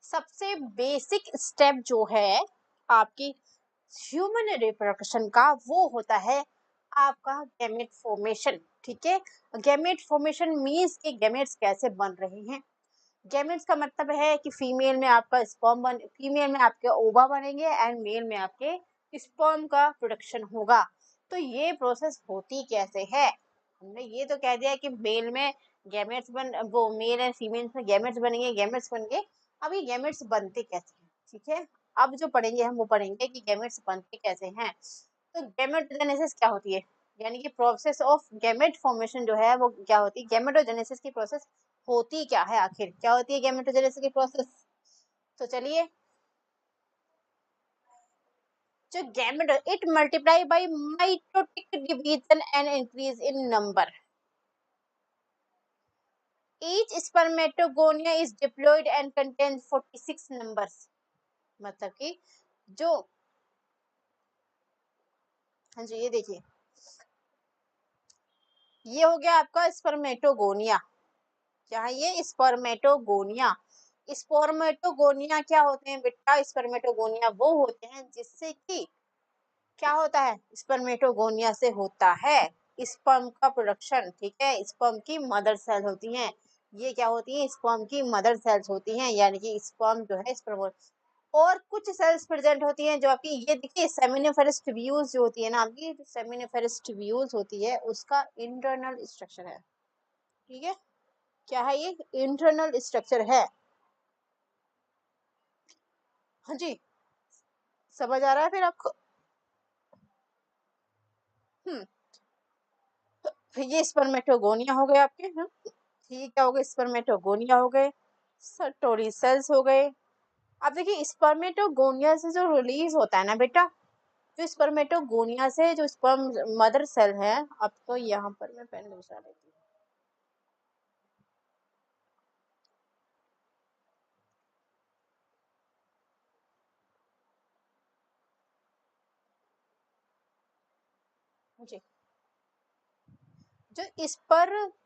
सबसे basic step जो है आपकी ह्यूमन रिप्रोडक्शन का वो होता है आपका गैमेट फॉर्मेशन। ठीक है, गैमेट फॉर्मेशन मीन्स कि गैमेट्स कैसे बन रहे हैं। गैमेट्स का मतलब है कि फीमेल में आपका फीमेल में आपके ओवा बनेंगे एंड मेल में आपके स्पर्म का प्रोडक्शन होगा। तो ये प्रोसेस होती कैसे है, हमने ये तो कह दिया कि मेल में गैमेट्स वो मेल एंड फीमेल में गैमेट्स बनेंगे, गैमेट्स बन गए। अब ये गैमेट्स बनते कैसे हैं, ठीक है, अब जो पढ़ेंगे हम वो पढ़ेंगे कि गैमेट्स बनते कैसे हैं। तो गैमेटोजेनेसिस क्या होती है, यानी कि प्रोसेस ऑफ गैमेट फॉर्मेशन जो है वो क्या होती है, गैमेटोजेनेसिस की प्रोसेस होती क्या है, आखिर क्या होती है गैमेटोजेनेसिस की प्रोसेस। तो चलिए, जो gamete it multiply by mitotic division and increase in number. Each spermatogonia is diploid and contains 46 numbers। मतलब कि जो, हाँ जी ये देखिए, ये हो गया आपका स्पर्मेटोगोनिया। क्या है ये, स्पर्मेटोगोनिया। स्पर्मेटोगोनिया क्या होते हैं बेटा, स्पर्मेटोगोनिया वो होते हैं जिससे कि क्या होता है, स्पर्मेटोगोनिया से होता है स्पर्म का प्रोडक्शन। ठीक है, स्पर्म की मदर सेल होती हैं, ये क्या होती है, स्पर्म की मदर सेल्स होती हैं, यानी कि स्पर्म जो है स्पर्म। और कुछ सेल्स प्रेजेंट होती हैं जो आपकी, ये देखिए सेमिनिफेरस ट्यूब्यूल्स जो होती है ना आपकी, सेमिनिफेरस ट्यूब्यूल्स होती है उसका इंटरनल स्ट्रक्चर है। ठीक है, क्या है ये, इंटरनल स्ट्रक्चर है। हाँ जी, समझ आ रहा है फिर आपको। हम्म, फिर ये स्पर्मेटोगोनिया हो गए आपके, ठीक क्या हो गए, स्पर्मेटोगोनिया हो गए, सर्टोरी सेल्स हो गए। अब देखिए स्पर्मेटोगोनिया से जो रिलीज होता है ना बेटा, जो स्पर्मेटोगोनिया से जो स्पर्म मदर सेल है, अब तो यहाँ पर मैं पेन दूसरा लेती हूँ। जी, जो स्पर्मेटोगोनिया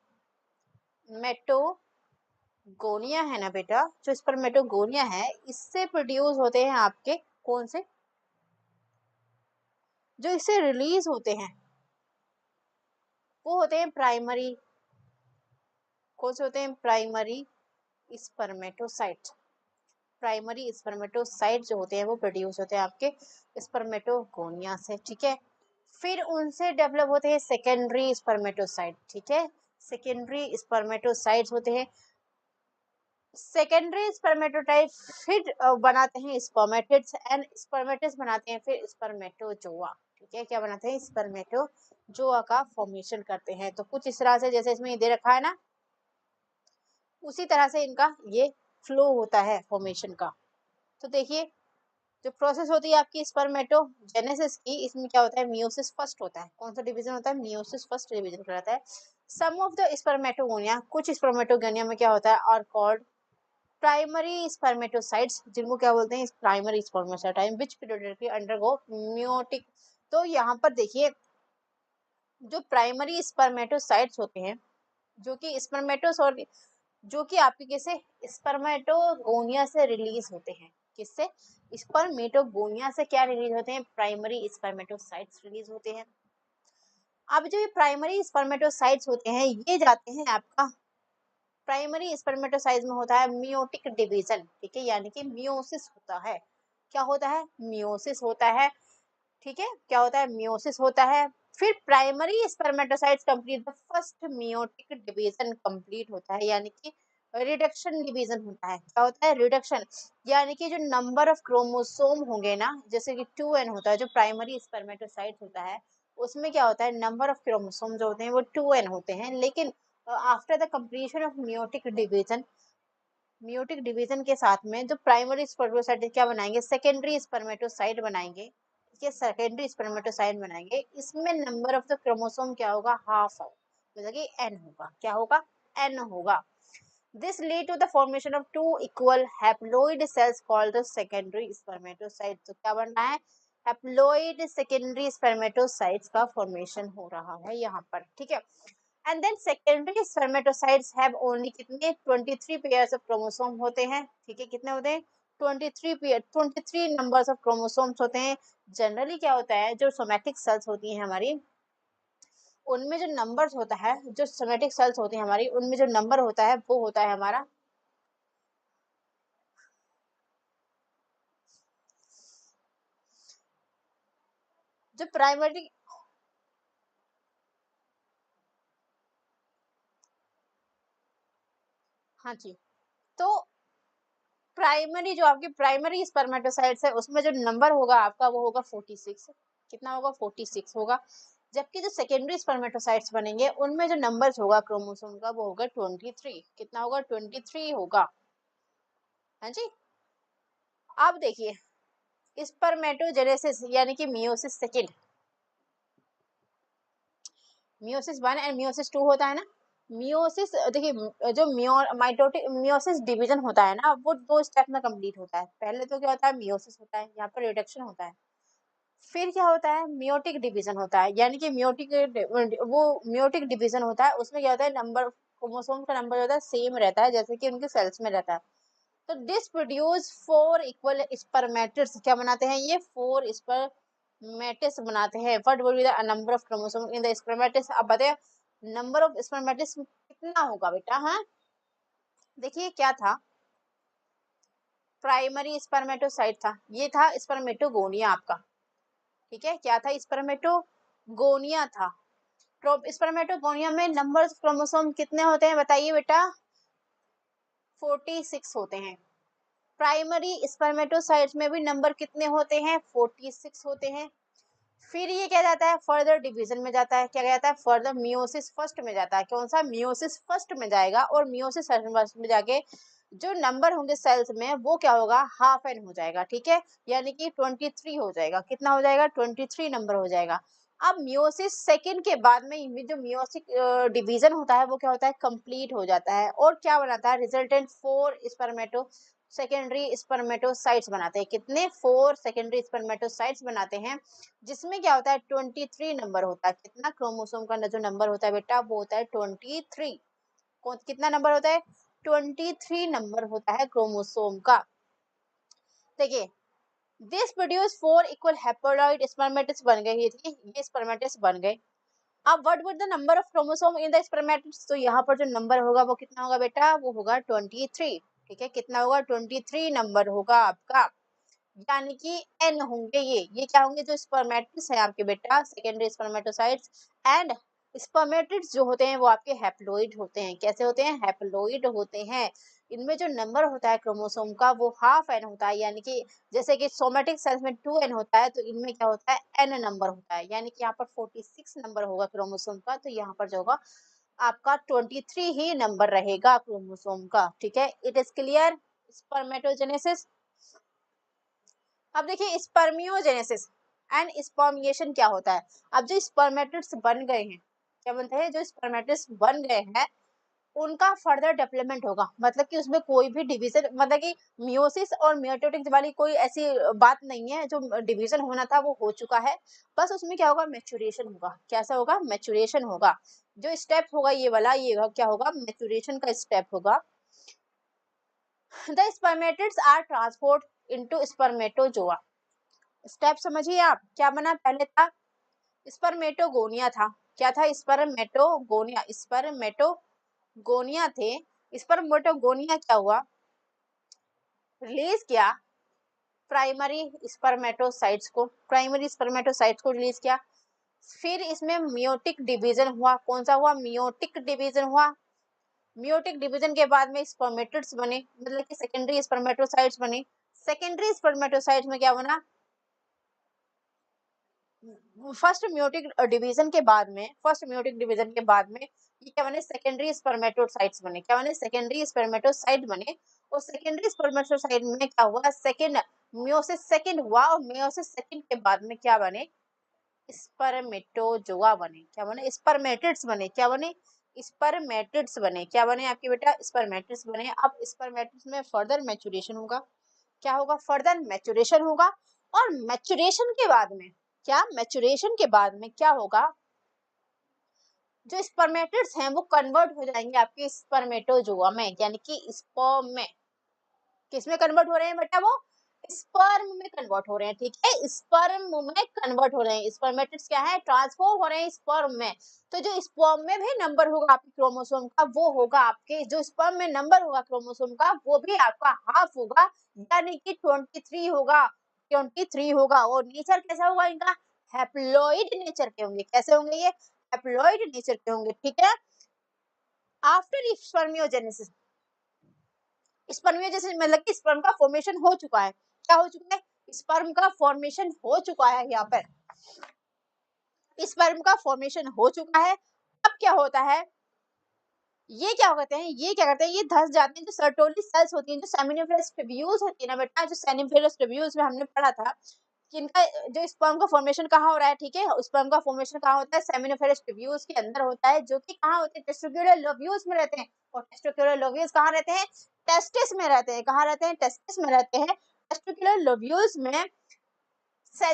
है ना बेटा, जो स्पर्मेटोगोनिया है इससे प्रोड्यूस होते हैं आपके कौन से, जो इससे रिलीज होते हैं वो होते हैं प्राइमरी, कौन से होते हैं, प्राइमरी स्पर्मेटोसाइट। प्राइमरी स्पर्मेटोसाइट जो होते हैं वो प्रोड्यूस होते हैं आपके स्पर्मेटोगोनिया से। ठीक है, फिर उनसे डेवलप होते हैं सेकेंडरी स्पर्मेटोसाइट। ठीक है, सेकेंडरी स्पर्मेटोसाइट्स होते हैं, सेकेंडरी स्पर्मेटोटाइट फिर बनाते हैं स्पर्मेटिड्स एंड स्पर्मेटिड्स बनाते हैं फिर स्पर्मेटोजोआ। ठीक है, क्या बनाते हैं, स्पर्मेटोजोआ का फॉर्मेशन करते हैं। तो कुछ इस तरह से जैसे इसमें दे रखा है ना, उसी तरह से इनका ये फ्लो होता है फॉर्मेशन का। तो देखिए, जो प्रोसेस होती है आपकी स्पर्मेटोजेनेसिस की, इसमें क्या होता है, मियोसिस फर्स्ट होता है। कौन सा डिवीजन होता है, मियोसिस फर्स्ट डिवीजन कहलाता है। सम ऑफ द स्पर्मेटोगोनिया, कुछ स्पर्मेटोगोनिया में क्या होता है, आर कॉल्ड प्राइमरी स्पर्मेटोसाइट्स, जिनको क्या बोलते हैं, primary spermatocyte which periodically undergo meiotic. तो यहाँ पर देखिए, जो प्राइमरी स्पर्मेटोसाइट्स होते हैं, जो कि स्पर्मेटोस और जो कि आपके किसे, स्पर्मेटोगोनिया से रिलीज होते हैं, किससे, स्पर्मेटोगोनिया से क्या रिलीज होते हैं, प्राइमरी स्पर्मेटोसाइट्स रिलीज होते हैं। अब जो ये प्राइमरी स्पर्मेटोसाइट्स होते हैं ये जाते हैं आपका, प्राइमरी स्पर्मेटोसाइट्स में होता है मियोटिक डिवीजन। ठीक है, यानी कि मियोसिस होता है, क्या होता है, मियोसिस होता है। ठीक है, क्या होता है, मियोसिस होता है। फिर primary spermatocytes complete the first meiotic division complete होता है, यानी कि रिडक्शन डिवीजन होता है। क्या होता है, रिडक्शन, यानी कि जो नंबर ऑफ क्रोमोसोम होंगे ना, जैसे कि 2n होता है जो प्राइमरी स्पर्मेटोसाइट होता है, उसमें क्या होता है, नंबर ऑफ क्रोमोसोम जो होते हैं वो 2n होते हैं। लेकिन after the completion of meiotic division, meiotic division के साथ में जो प्राइमरी स्पर्मेटोसाइट क्या बनाएंगे, सेकेंडरी स्पर्मेटोसाइट बनाएंगे। ठीक है, सेकेंडरी स्पर्मेटोसाइट बनाएंगे, इसमें नंबर ऑफ द क्रोमोसोम क्या होगा, हाफ होगा, मतलब कि n होगा, क्या होगा, n होगा। This lead to the formation of two equal haploid cells called the secondary spermatocyte। तो क्या बन रहा है, haploid secondary spermatocytes का formation हो रहा है यहाँ पर। ठीक है, and then secondary spermatocytes have only कितने 23 पेयर्स ऑफ क्रोमोसोम होते हैं, ठीक है, कितने होते हैं 23 नंबर्स ऑफ क्रोमोसोम्स होते हैं। जनरली क्या होता है, जो सोमैटिक सेल्स होती हैं हमारी, उनमें जो नंबर्स होता है, जो सोमैटिक सेल्स होती हैं हमारी, उनमें जो नंबर होता है वो होता है हमारा जो प्राइमरी, हाँ जी, तो प्राइमरी जो आपकी प्राइमरी स्पर्मेटोसाइट्स है उसमें जो नंबर होगा आपका वो होगा 46, कितना होगा 46 होगा। जबकि जो सेकेंडरी स्पर्मेटोसाइट्स बनेंगे उनमें जो नंबर्स होगा क्रोमोसोम का वो होगा 23, कितना होगा 23 होगा। हाँ जी, अब देखिए स्पर्मेटोजेनेसिस यानी कि meiosis second, meiosis 1 and meiosis 2 होता है ना। मियोसिस देखिए जो माइटोटिक मियोसिस डिवीजन होता है ना वो दो स्टेप में कंप्लीट होता है। पहले तो क्या होता है मियोसिस होता है, यहाँ पर रिडक्शन होता है, फिर क्या होता है मियोटिक डिवीजन होता है, यानी कि मियोटिक डिवीजन होता है, उसमें क्या होता है नंबर क्रोमोसोम का नंबर जो होता है सेम रहता है जैसे कि उनके सेल्स में रहता है। तो दिस प्रोड्यूस 4 इक्वल स्पर्मेटिड्स, क्या बनाते हैं ये 4 स्पर्मेटिड्स बनाते हैं। What would be the number of chromosome in the spermatids, अब बताइए नंबर ऑफ स्पर्मेटिड्स कितना होगा बेटा। हाँ देखिए क्या था, प्राइमरी स्पर्मेटोसाइट था, ये था स्पर्मेटोगोनिया आपका, ठीक है, क्या था स्पर्मेटोगोनिया था। स्पर्मेटोगोनिया में नंबर ऑफ क्रोमोसोम कितने होते हैं बताइए बेटा, 46 होते हैं। प्राइमरी स्पर्मेटोसाइट्स में भी नंबर कितने होते हैं 46 होते हैं। फिर ये क्या जाता है फर्दर डिवीजन में जाता है, क्या जाता है फर्दर मियोसिस फर्स्ट में जाता है, कौन सा मियोसिस फर्स्ट में जाएगा, और मियोसिस फर्स्ट में जाके जो नंबर होंगे सेल्स में वो क्या होगा हाफ एन हो जाएगा, ठीक है, यानी कि 23 हो जाएगा, कितना हो जाएगा 23 नंबर हो जाएगा। अब मियोसिस सेकंड के बाद में जो मियोसिक डिवीजन होता है वो क्या होता है कंप्लीट हो जाता है, और क्या बनाता है रिजल्टेंट 4 स्पर्मेटो सेकेंडरी स्पर्मेटोसाइट्स बनाते हैं, कितने 4 सेकेंडरी स्पर्मेटोसाइट्स बनाते हैं, जिसमें क्या होता है 23 नंबर होता है, कितना क्रोमोसोम का जो नंबर होता है बेटा वो होता है 23, कितना नंबर होता है 23 नंबर होता है क्रोमोसोम का। देखिए this produce 4 equal haploid spermatids बन गए, ये स्पर्मेटिड्स बन गए। अब what would the number of chromosome in the spermatids, तो यहाँ पर जो नंबर होगा वो कितना होगा बेटा वो होगा 23, ठीक है, कितना होगा 23 नंबर होगा आपका, यानी कि एन होंगे ये क्या होंगे जो स्पर्मेटिड्स है आपके बेटा सेकेंडरी स्पर्मेटोसाइट्स, एंड स्पर्मेटिड्स जो होते हैं वो आपके हैप्लॉइड होते हैं, कैसे होते हैं हैप्लॉइड होते हैं। इनमें जो नंबर होता है क्रोमोसोम का वो हाफ एन होता है, यानी कि जैसे कि सोमेटिक सेल्स में 2n होता है तो इनमें क्या होता है n नंबर होता है, यानी कि यहाँ पर 46 नंबर होगा क्रोमोसोम का, तो यहाँ पर जो होगा आपका 23 ही नंबर रहेगा क्रोमोसोम का, ठीक है, इट इज क्लियर। स्पर्मेटोजेनेसिस, अब देखिए स्पर्मियोजेनेसिस एंड स्पर्मिएशन क्या होता है। अब जो स्पर्मेटिड्स बन गए हैं, क्या बनते हैं जो स्पर्मेटिड्स बन गए हैं उनका फर्दर डेवलपमेंट होगा, मतलब कि उसमें कोई भी डिवीजन, मतलब कि मियोसिस और मियोटिक वाली कोई ऐसी बात नहीं है, जो डिवीजन होना था वो हो चुका है, बस उसमें क्या होगा मैच्योरेशन होगा, कैसा होगा मैच्योरेशन होगा, जो स्टेप होगा ये वाला ये क्या होगा मैच्योरेशन का स्टेप होगा। The spermatids are transport into spermatozoa, step समझिए आप, क्या बना पहले था स्पर्मेटोगोनिया था, क्या था स्पर्मेटोगोनिया थे, स्पर्मेटोगोनिया क्या हुआ रिलीज किया प्राइमरी स्पर्मेटोसाइट्स को रिलीज किया, फिर इसमें मियोटिक डिवीजन हुआ, कौन सा हुआ मियोटिक डिवीजन हुआ, मियोटिक डिवीजन के बाद में स्पर्मेटिड्स बने, मतलब कि सेकेंडरी स्पर्मेटोसाइट्स बने, सेकेंडरी स्पर्मेटोसाइट्स में क्या बना फर्स्ट म्यूटिक डिवीजन के बाद में ये क्या बने सेकेंडरी स्पर्मेटोसाइट्स बने, क्या बने सेकेंडरी स्पर्मेटोसाइट बने, और सेकेंडरी स्पर्मेटोसाइट में क्या हुआ सेकेंड मियोसिस सेकेंड हुआ, और मियोसिस सेकेंड के बाद में क्या बने स्पर्मेटोजोआ बने, क्या बने स्पर्मेटिड्स बने, क्या बने स्पर्मेटिड्स बने, क्या बने आपके बेटा स्पर्मेटिड्स बने। अब स्पर्मेटिड्स में फर्दर मैच्योरेशन होगा, क्या होगा फर्दर मैच्योरेशन होगा, और मैच्योरेशन के बाद में क्या मैच्योरेशन के बाद में क्या होगा जो स्पर्मेटिड्स हैं वो कन्वर्ट हो जाएंगे आपके स्पर्मेटोजोआ में, यानी कि स्पर्म में। किसमें कन्वर्ट हो रहे हैं बेटा? वो स्पर्म में कन्वर्ट हो रहे हैं, ठीक है, स्पर्म में कन्वर्ट हो रहे हैं। स्पर्मेटिड्स क्या है? ट्रांसफॉर्म हो रहे हैं स्पर्म में। तो जो स्पर्म में भी नंबर होगा आपके क्रोमोसोम का, वो होगा आपके, जो स्पर्म में नंबर होगा क्रोमोसोम का, वो भी आपका हाफ होगा, यानी कि 23 होगा, 23 होगा। और नेचर कैसा होगा इनका? हैप्लॉइड नेचर के होंगे। कैसे होंगे ये? हैप्लॉइड नेचर के होंगे, ठीक है। आफ्टर स्पर्मियोजेनेसिस, स्पर्मियोजेनेसिस मतलब कि स्पर्म का फॉर्मेशन हो चुका है। क्या हो चुका है? स्पर्म का फॉर्मेशन हो चुका है। यहाँ पर स्पर्म का फॉर्मेशन हो चुका है। अब क्या होता है? ये क्या करते हैं? ये क्या करते हैं? ये धस जाते हैं। जो सर्टोली सेल्स होती हैं, जो सेमिनिफेरस ट्यूब्यूल्स होती है ना बेटा, जो सेमिनिफेरस ट्यूब्यूल्स में हमने पढ़ा था कि इनका जो स्पर्म का फॉर्मेशन कहाँ हो रहा है, ठीक है, स्पर्म का फॉर्मेशन कहाँ होता है? सेमिनिफेरस ट्यूब्यूल्स के अंदर होता है, जो कि कहाँ होते हैं? टेस्टिकुलर लोब्यूल्स में रहते हैं। और टेस्टिकुलर लोब्यूल्स कहाँ रहते हैं? टेस्टिस में रहते हैं। कहाँ रहते हैं? टेस्टिस में रहते हैं। टेस्टिकुलर लोब्यूल्स में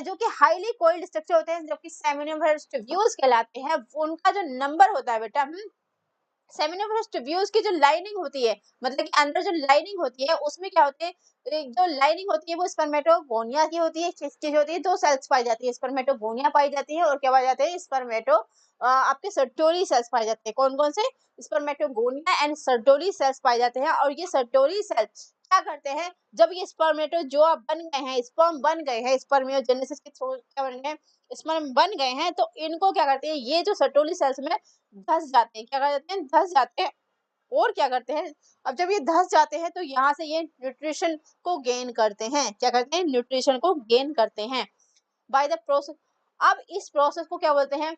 जो कि हाईली कोइल्ड स्ट्रक्चर होते हैं, जो कि सेमिनिफेरस ट्यूब्यूल्स कहलाते हैं, उनका जो नंबर होता है बेटा, सेमिनिफेरस ट्यूब्यूल्स की जो लाइनिंग होती है, मतलब कि अंदर जो लाइनिंग होती है, उसमें क्या होते हैं? जो लाइनिंग होती है वो स्पर्मेटोगोनिया की होती है। किस चीज होती है? दो सेल्स पाई जाती है, स्पर्मेटोगोनिया पाई जाती है, और क्या पाई जाते हैं? आपके सर्टोरी सेल्स पाए जाते हैं। कौन कौन से? स्पर्मेटोगोनिया एंड सर्टोरी सेल्स पाए जाते हैं। और ये सर्टोरी सेल्स क्या करते हैं? जब ये स्पर्मेटोजोआ बन गए हैं, स्पर्म बन गए हैं, स्पर्मियोजेनेसिस के थ्रू क्या बन गए? स्पर्म बन गए हैं, तो इनको क्या करते हैं? ये जो सर्टोरी सेल्स में धस जाते हैं। क्या कर जाते हैं? धस जाते हैं। और क्या करते हैं? अब जब ये धस जाते हैं तो यहाँ से ये न्यूट्रिशन को गेन करते हैं। क्या करते हैं? न्यूट्रिशन को गेन करते हैं बाय द प्रोसेस। अब इस प्रोसेस को क्या बोलते हैं?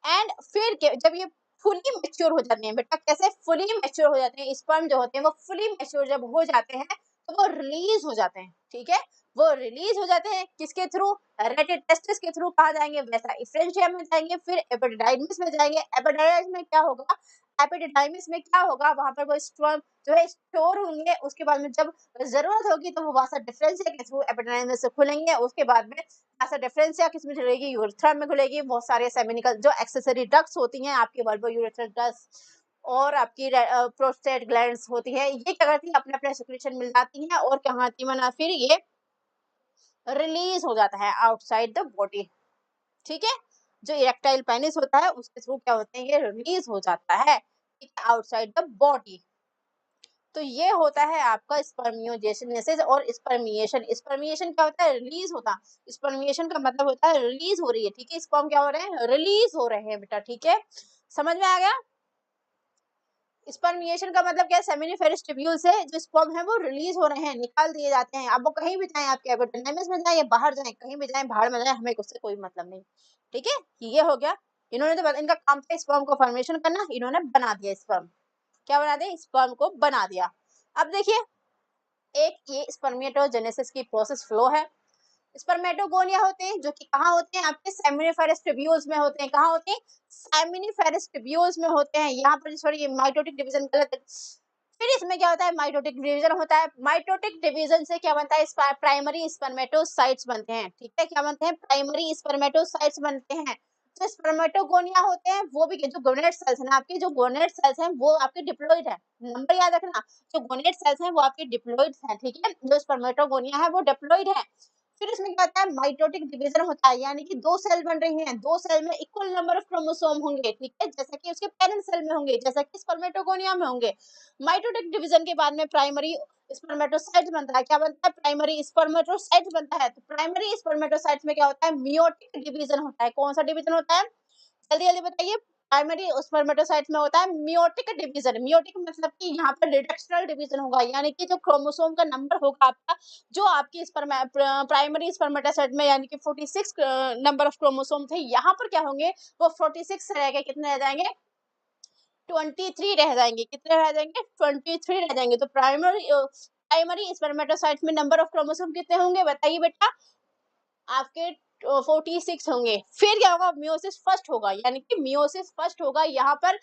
एंड फिर जब ये फुली मैच्योर हो जाते हैं बेटा, कैसे फुली मैच्योर हो जाते हैं? स्पर्म जो होते हैं वो फुली मैच्योर जब हो जाते हैं तो वो रिलीज हो जाते हैं, ठीक है। वो रिलीज हो जाते हैं किसके थ्रू? रेटिड टेस्टिस के थ्रू। कहा जाएंगे? वैसा इफ्रेंशियम में जाएंगे, फिर एपिडिडाइमिस में जाएंगे। एपिडिडाइमिस में क्या होगा? एपिडिडाइमिस में क्या होगा? वहां पर वो स्पर्म जो है स्टोर होंगे। उसके बाद में जब जरूरत होगी तो वो वासा डिफरेंशिया के थ्रू एपिडिडाइमिस से खुलेंगे। उसके बाद में ऐसा डिफरेंशिया किसमें खुलेगी? यूरेथ्रा में खुलेगी। बहुत सारे सेमिनिकल जो एक्सेसरी डक्ट्स होती हैं आपकी, बल्बो यूरेथ्रल डक्ट्स और आपकी प्रोस्टेट ग्लैंड्स होती है, ये क्या करती है? अपने अपने सिक्रीशन मिल जाती हैं और क्या होती है? फिर ये रिलीज हो जाता है आउटसाइड द बॉडी, ठीक है। जो इरेक्टाइल पेनिस होता है उसके थ्रू क्या होते हैं? ये रिलीज हो जाता है, ठीक है, आउटसाइड द बॉडी। तो ये होता है आपका स्पर्मियोजेनेसिस और स्पर्मिएशन। स्पर्मिएशन क्या होता है? रिलीज होता। स्पर्मिएशन का मतलब होता है रिलीज हो रही है, ठीक है। स्पर्म क्या हो रहे हैं? रिलीज हो रहे हैं बेटा, ठीक है। समझ में आ गया? स्पर्मिएशन का मतलब क्या है? सेमिनिफेरस ट्यूब्यूल से जो स्पर्म है वो रिलीज हो रहे हैं, निकाल दिए जाते हैं। अब वो कहीं भी जाएं, आपके एपिडेमिस में जाएं या बाहर जाएं, कहीं भी जाएं, बाहर में जाएं, हमें उससे कोई मतलब नहीं, ठीक है। ये हो गया। इन्होंने तो इनका काम था स्पर्म को फॉर्मेशन करना, इन्होंने बना दिया स्पर्म। क्या बना दिया? स्पर्म को बना दिया। अब देखिए, एक ये स्पर्मेटोजेनेसिस की प्रोसेस फ्लो है। स्पर्मेटोगोनिया होते हैं जो कि कहाँ होते हैं? आपके सेमिनिफेरस ट्यूब्यूल्स में होते हैं। कहाँ होते हैं? सेमिनिफेरस ट्यूब्यूल्स में होते हैं। यहाँ पर सॉरी, माइटोटिक डिवीजन गलत है। फिर इसमें क्या होता है? माइटोटिक डिवीजन होता है। माइटोटिक डिवीजन से क्या बनता है? प्राइमरी स्पर्मेटोसाइट्स बनते हैं, ठीक है। क्या बनते हैं? प्राइमरी स्पर्मेटोसाइट्स बनते हैं। जो स्पर्मेटोगोनिया होते हैं वो भी, जो गोनेट सेल्स है ना आपके, जो गोनेट सेल्स हैं वो आपके डिप्लॉइड है। नंबर याद रखना, जो गोनेट सेल्स हैं वो आपके डिप्लॉइड हैं, ठीक है। जो स्पर्मेटोगोनिया है वो डिप्लॉइड है। फिर इसमें क्या होता है? माइटोटिक डिवीजन होता है, यानी कि दो सेल बन रही हैं, दो सेल में इक्वल नंबर ऑफ क्रोमोसोम होंगे, ठीक है, जैसा कि उसके पेरेंट सेल में होंगे, जैसा कि स्पर्मेटोगोनिया में होंगे। माइटोटिक डिवीजन के बाद में प्राइमरी स्पर्मेटोसाइट्स बनता है। क्या बनता है? प्राइमरी स्पर्मेटोसाइट्स बनता है। तो प्राइमरी स्पर्मेटोसाइट्स में क्या होता है? मियोटिक डिवीजन होता है। कौन सा डिवीजन होता है? जल्दी जल्दी बताइए। प्राइमरी स्पर्मेटोसाइट्स में होता है मियोटिक डिवीजन। मियोटिक मतलब कि यहाँ पर रिडक्शनल डिवीजन होगा, यानी कि जो क्रोमोसोम का नंबर होगा आपका, जो आपकी प्राइमरी स्पर्मेटोसाइट में, यानी कि 46 नंबर ऑफ क्रोमोसोम थे, यहाँ पर क्या होंगे? वो 46 रह गए, कितने रह जाएंगे? 23 रह जाएंगे। कितने रह जाएंगे? 23 रह जाएंगे। तो प्राइमरी स्पर्मेटोसाइट में नंबर ऑफ क्रोमोसोम कितने होंगे? बताइए बेटा। आपके 46 होंगे। फिर क्या होगा? मियोसिस फर्स्ट होगा, यानी कि मियोसिस फर्स्ट होगा। यहाँ पर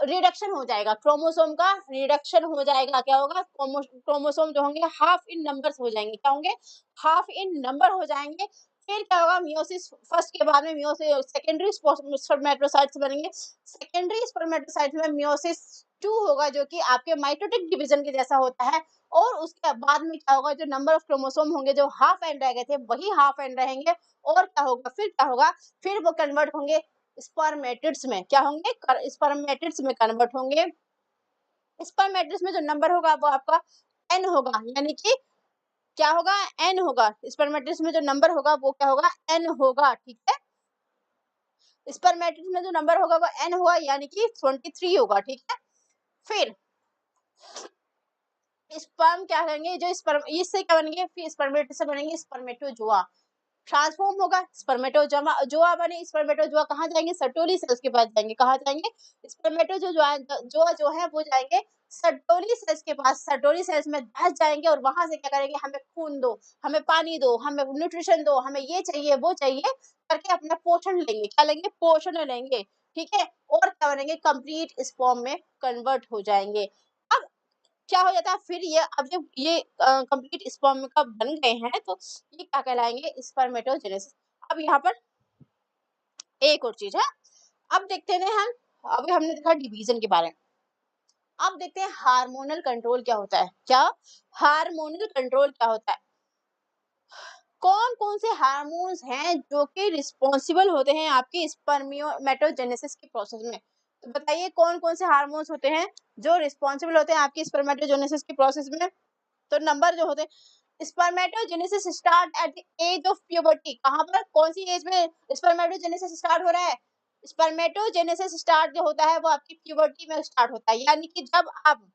रिडक्शन हो जाएगा, क्रोमोसोम का रिडक्शन हो जाएगा। क्या होगा? क्रोमोसोम जो होंगे हाफ इन नंबर्स हो जाएंगे। क्या होंगे? हाफ इन नंबर हो जाएंगे। फिर क्या होगा, मियोसिस फर्स्ट के बाद में मियोसिस सेकेंडरी स्पर्मेटोसाइट्स बनेंगे। सेकेंडरी स्पर्मेटोसाइट्स में मियोसिस 2 होगा जो कि आपके माइटोटिक डिवीजन के जैसा होता है, और उसके बाद में क्या होगा, जो नंबर ऑफ क्रोमोसोम होंगे जो हाफ एंड रह गए थे वही हाफ एंड रहेंगे, और क्या होगा, फिर क्या होगा, फिर वो कन्वर्ट होंगे स्पर्मेटिड्स में। क्या होंगे, स्पर्मेटिड्स में कन्वर्ट होंगे। स्पर्मेटिड्स में जो नंबर होगा वो आपका n होगा, यानी कि क्या होगा, n होगा। स्पर्मेटिड्स में जो नंबर होगा वो क्या होगा, n होगा, ठीक है। स्पर्मेटिड्स में जो नंबर होगा वो n होगा, यानी कि 23 होगा, ठीक है। फिर स्पर्म क्या करेंगे, जो स्पर्म इससे क्या बनेंगे, फिर स्पर्मेटिड से बनेंगे स्पर्मेटोजोआ। ट्रांसफॉर्म होगा स्पर्मेटोजोआ, जोआ बने स्पर्मेटोजोआ, कहाँ जाएंगे, सर्टोली सेल्स के पास जाएंगे। कहाँ जाएंगे, स्पर्मेटोजोआ जो है वो जाएंगे सर्टोली सेल्स के पास। सर्टोली सेल्स में धस जाएंगे और वहां से क्या करेंगे, हमें खून दो, हमें पानी दो, हमें न्यूट्रिशन दो, हमें ये चाहिए वो चाहिए करके अपना पोषण लेंगे। क्या लेंगे, पोषण लेंगे, ठीक है। और क्या बनेंगे, कंप्लीट स्पर्म में कन्वर्ट हो जाएंगे। अब क्या हो जाता है, फिर ये अब जब ये कंप्लीट स्पर्म का बन गए हैं तो ये क्या कहलाएंगे, स्पर्मेटोजेनेसिस। अब यहाँ पर एक और चीज है, अब देखते हैं हम, अभी हमने देखा डिवीजन के बारे में, अब देखते हैं हार्मोनल कंट्रोल क्या होता है। क्या हार्मोनल कंट्रोल क्या होता है, कौन कौन से हार्मोन्स हैं जो कि रिस्पॉन्सिबल होते हैं आपकी स्पर्मेटोजेनेसिस के प्रोसेस में। तो बताइए कौन कौन से हार्मोन्स होते हैं जो रिस्पॉन्सिबल होते हैं आपकी स्पर्मेटोजेनेसिस के प्रोसेस में। तो नंबर जो होते हैं, spermatogenesis start at the age of puberty. कहाँ पर, कौन सी एज में स्पर्मेटोजेनेसिस स्टार्ट हो रहा है, स्पर्मेटोजेनेसिस स्टार्ट जो होता है वो आपकी प्यूबर्टी में स्टार्ट होता है, यानी कि जब आप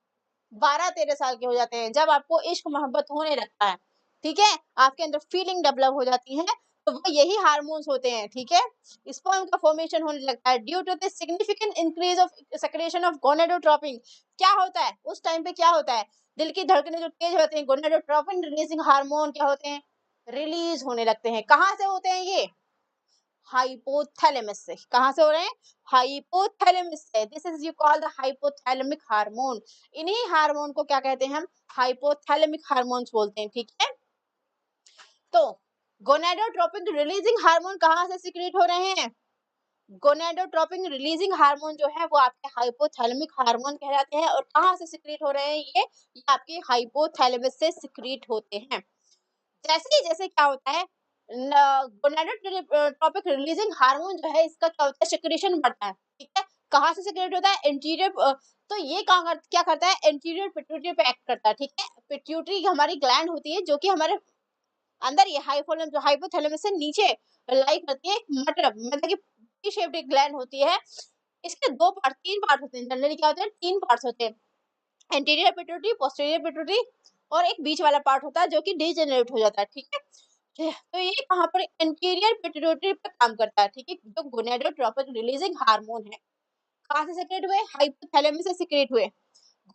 12-13 साल के हो जाते हैं, जब आपको इश्क मोहब्बत होने लगता है, ठीक है, आपके अंदर फीलिंग डेवलप हो जाती है, तो वो यही हार्मोन्स होते हैं, ठीक है। स्पर्म का फॉर्मेशन होने लगता है due to the significant increase of secretion of gonadotropin. क्या होता है उस टाइम पे, क्या होता है, दिल की धड़कनें जो तेज होते हैं, गोनाडोट्रोपिन रिलीजिंग हार्मोन क्या होते हैं, रिलीज होने लगते हैं। कहाँ से होते हैं ये, हाइपोथैलेमस से। कहाँ से हो रहे हैं, हाइपोथैलेमस से। This is you call the hypothalamic hormone. इन्हीं हार्मोन को क्या कहते हैं हम, हाइपोथैलेमिक हार्मोन्स बोलते हैं, ठीक है। तो गोनाडोट्रोपिन रिलीजिंग हार्मोन कहाँ से सिक्रेट हो रहे हैं, गोनाडोट्रोपिन रिलीजिंग हार्मोन जो है वो आपके हाइपोथैलेमिक हार्मोन कहलाते हैं, और कहाँ से सिक्रेट हो रहे हैं ये आपके हाइपोथैलेमस से सिक्रेट होते हैं। जैसे जैसे क्या होता है, गोनाडोट्रोपिक रिलीजिंग हार्मोन जो है इसका क्या होता है, सिक्रेशन बढ़ता है, ठीक है। कहाँ से सिक्रेट होता है, एंटीरियर, तो ये क्या करता है, एंटीरियर पिट्यूटरी पे एक्ट करता है, ठीक है। पिट्यूटरी हमारी ग्लैंड होती है जो कि हमारे अंदर ये हाइपोथैलेमस से नीचे लाई करती है, मतलब कि पी शेप्ड एक ग्लैंड होती है। इसके दो पार्ट, तीन पार्ट होते हैं, जनरली क्या होते हैं, तीन पार्ट्स होते हैं, एंटीरियर पिट्यूटरी, पोस्टीरियर पिट्यूटरी, और एक बीच वाला पार्ट होता है जो कि डीजेनरेट हो जाता है, ठीक है। तो ये कहाँ पर एंटीरियर पिट्यूटरी पे काम करता है, ठीक है, जो गोनाडोट्रोपिन रिलीजिंग हार्मोन है। कहाँ से सिक्रेट हुए, हाइपोथैलेमस से सिक्रेट हुए।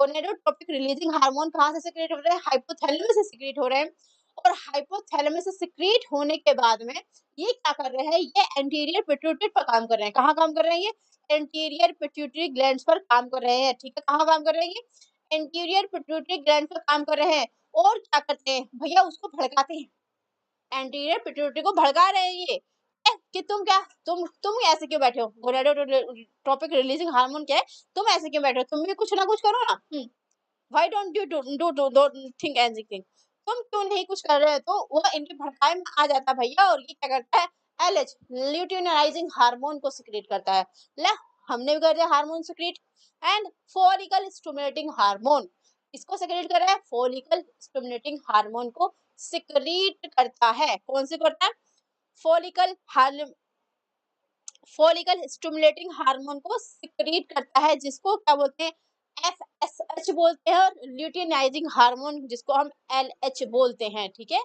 गोनाडोट्रोपिक रिलीजिंग हार्मोन कहाँ से सिक्रेट हो रहे हैं, हाइपोथैलेमस से सिक्रेट हो रहे हैं। और हाइपोथैलेमस से सिक्रेट होने के बाद में ये क्या कर रहे हैं, ये एंटीरियर पिट्यूटरी पर काम कर रहे हैं। कहाँ काम कर रहे हैं, ये एंटीरियर पिट्यूटरी ग्लैंड्स पर काम कर रहे हैं, ठीक है। कहाँ काम कर रहे हैं, ये एंटीरियर पिट्यूटरी ग्लैंड पर काम कर रहे हैं। और क्या करते हैं भैया, उसको भड़काते हैं, एंटीरियर पिट्यूटरी को भड़का रहे हैं ये, कि तुम क्या, तुम ऐसे क्यों बैठे हो, गोनाडोट्रोपिक रिलीजिंग हार्मोन क्या है, तुम ऐसे क्यों बैठे हो, तुम भी कुछ ना कुछ करो ना। Why don't you do think anything, तुम क्यों नहीं कुछ कर रहे हो। तो वो इनके भड़काए में आ जाता है भैया, और ये क्या करता है, एलएच ल्यूटिनाइजिंग हार्मोन को सिक्रेट करता है। ले, हमने भी कर दिया hormone secrete. And follicle stimulating hormone, इसको सिक्रेट कर रहा है, फॉलिकल स्टिमुलेटिंग हार्मोन को सिक्रेट करता है। कौन से करता है, फॉलिकल फॉलिकल स्टिमुलेटिंग हार्मोन को सिक्रीट करता है, जिसको क्या बोलते हैं, एफएसएच बोलते हैं, और ल्यूटिनाइजिंग हार्मोन जिसको हम एलएच बोलते हैं, ठीक है।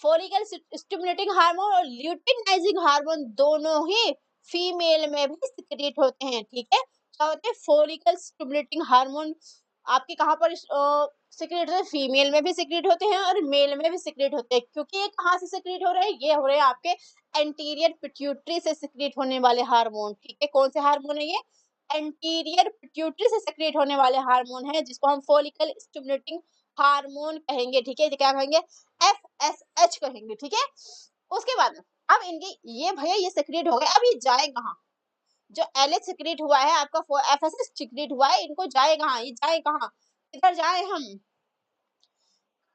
फॉलिकल स्टिमुलेटिंग हार्मोन और ल्यूटिनाइजिंग हार्मोन दोनों ही फीमेल में भी सिक्रेट होते हैं, ठीक है। क्या होते हैं, फॉलिकल स्टिमुलेटिंग हार्मोन आपके कहाँ पर सिक्रेट होते हैं, फीमेल में भी सिक्रेट होते हैं और मेल में भी सिक्रेट होते हैं। क्योंकि ये कहाँ से सिक्रेट हो रहे हैं, ये हो रहे हैं आपके एंटीरियर पिट्यूटरी से सिक्रेट होने वाले हार्मोन, ठीक है। कौन से हार्मोन है ये, एंटीरियर पिट्यूटरी से सिक्रेट होने वाले हार्मोन है, जिसको हम फॉलिकल स्टिमुलेटिंग हार्मोन कहेंगे, ठीक है। क्या कहेंगे, एफएसएच कहेंगे, ठीक है। उसके बाद अब इनके ये भैया ये सिक्रेट हो गए, अब ये जाए कहाँ? जो एलएच सिक्रेट हुआ है आपका, एफएसएस सिक्रेट हुआ है, इनको जाए कहाँ? ये जाए कहाँ? किधर जाए हम?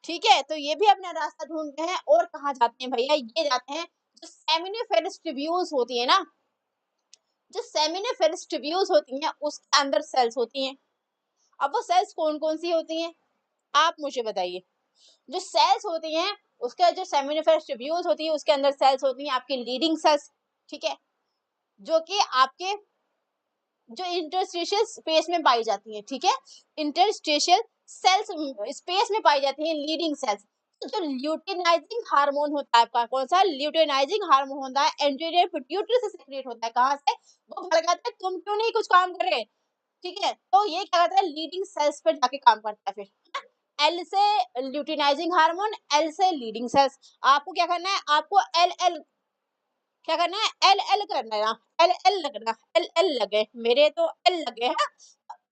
ठीक है, तो ये भी अपना रास्ता ढूंढते हैं और कहाँ जाते हैं भैया? ये जाते हैं जो सेमिनिफेरस ट्यूब्यूल्स होती है ना, जो सेमिनिफेरस ट्यूब्यूल्स होती हैं उसके अंदर सेल्स होती हैं। अब वो सेल्स कौन कौन सी होती हैं आप मुझे बताइए। जो सेल्स होती हैं उसके जो सेमिनिफेरस ट्यूब्यूल्स होती है उसके अंदर सेल्स होती हैं आपकी लीडिंग सेल्स, ठीक है, जो कि आपके जो इंटरस्टिशियल स्पेस में पाई जाती है, ठीक है, इंटरस्टिशियल सेल्स स्पेस में पाई जाती है लीडिंग सेल्स। तो जो ल्यूटिनाइजिंग हार्मोन होता है आपका, कौन सा ल्यूटिनाइजिंग हार्मोन होता है, एंटीरियर पिट्यूटरी से सिक्रेट होता है, कहाँ से? वो भड़काता है तुम क्यों नहीं कुछ काम कर रहे, ठीक है, तो ये क्या करता है लीडिंग सेल्स पर जाके काम करता है। फिर एल से ल्यूटिनाइजिंग हार्मोन, एल से लीडिंग सेल्स। आपको क्या करना है, आपको एल एल क्या करना है, एल एल करना है, एल एल लगना, एल एल लगे, मेरे तो एल लगे हैं।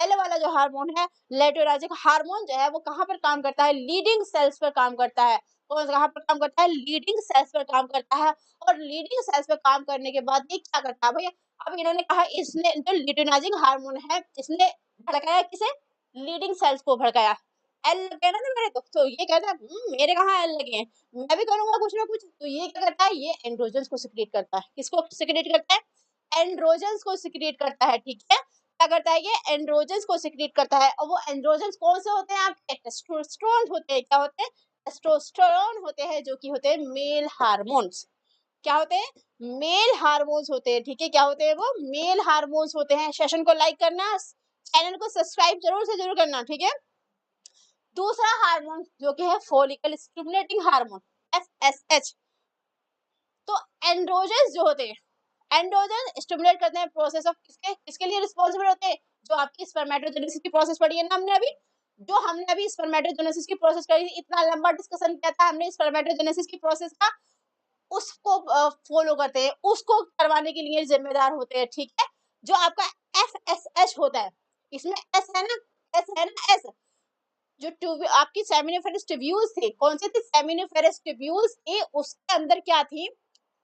एल वाला जो हार्मोन है लेटोराजिक हार्मोन जो है वो कहाँ पर काम करता है, लीडिंग सेल्स पर काम करता है। कौन कहाँ पर काम करता है, लीडिंग सेल्स पर काम करता है। और लीडिंग सेल्स पर काम करने के बाद ये क्या करता है भैया, अब इन्होंने कहा इसने जो ल्यूटिनाइजिंग हार्मोन है इसने भड़काया किसे, लीडिंग सेल्स को भड़काया, एल लगे ना मेरे तो ये कहता है मेरे कहाँ एल लगे हैं, मैं भी करूंगा कुछ ना कुछ। तो ये क्या करता है, ये एंड्रोजन्स को सिक्रेट करता है, किसको सिक्रेट करता है, एंड्रोजन्स को सिक्रेट करता है, ठीक है, क्या करता है ये एंड्रोजन्स को सिक्रेट करता है। और वो एंड्रोजन्स कौन से होते हैं आपके, टेस्टोस्टेरोन होते हैं, क्या होते हैं, टेस्टोस्टेरोन होते हैं, जो कि होते हैं मेल हार्मोन्स। क्या होते हैं, मेल हार्मोन्स होते हैं, ठीक है, क्या होते हैं वो, मेल हार्मोन्स होते हैं। सेशन को लाइक करना, चैनल को सब्सक्राइब जरूर से जरूर करना, ठीक है। दूसरा हार्मोन जो कि है फॉलिकल स्टिमुलेटिंग हार्मोन, एफएसएच। तो एंड्रोजन्स जो होते हैं, एंड्रोजन स्टिमुलेट करते हैं प्रोसेस ऑफ किसके किसके लिए रिस्पांसिबल होते हैं, जो आपकी स्पर्मेटोजेनेसिस की प्रोसेस पढ़ी है ना हमने अभी, जो हमने अभी स्पर्मेटोजेनेसिस की प्रोसेस करी थी, इतना लंबा डिस्कशन किया था हमने स्पर्मेटोजेनेसिस की प्रोसेस का, उसको फॉलो करते हैं, उसको करवाने के लिए जिम्मेदार होते हैं, ठीक है। जो आपका एफएसएच होता है, इसमें एस है ना, एस है ना, एस जो ट्यूब आपकी सेमिनिफेरस ट्यूब्यूल्स थी, कौन सी थी, सेमिनिफेरस ट्यूब्यूल्स थी, उसके अंदर क्या थी,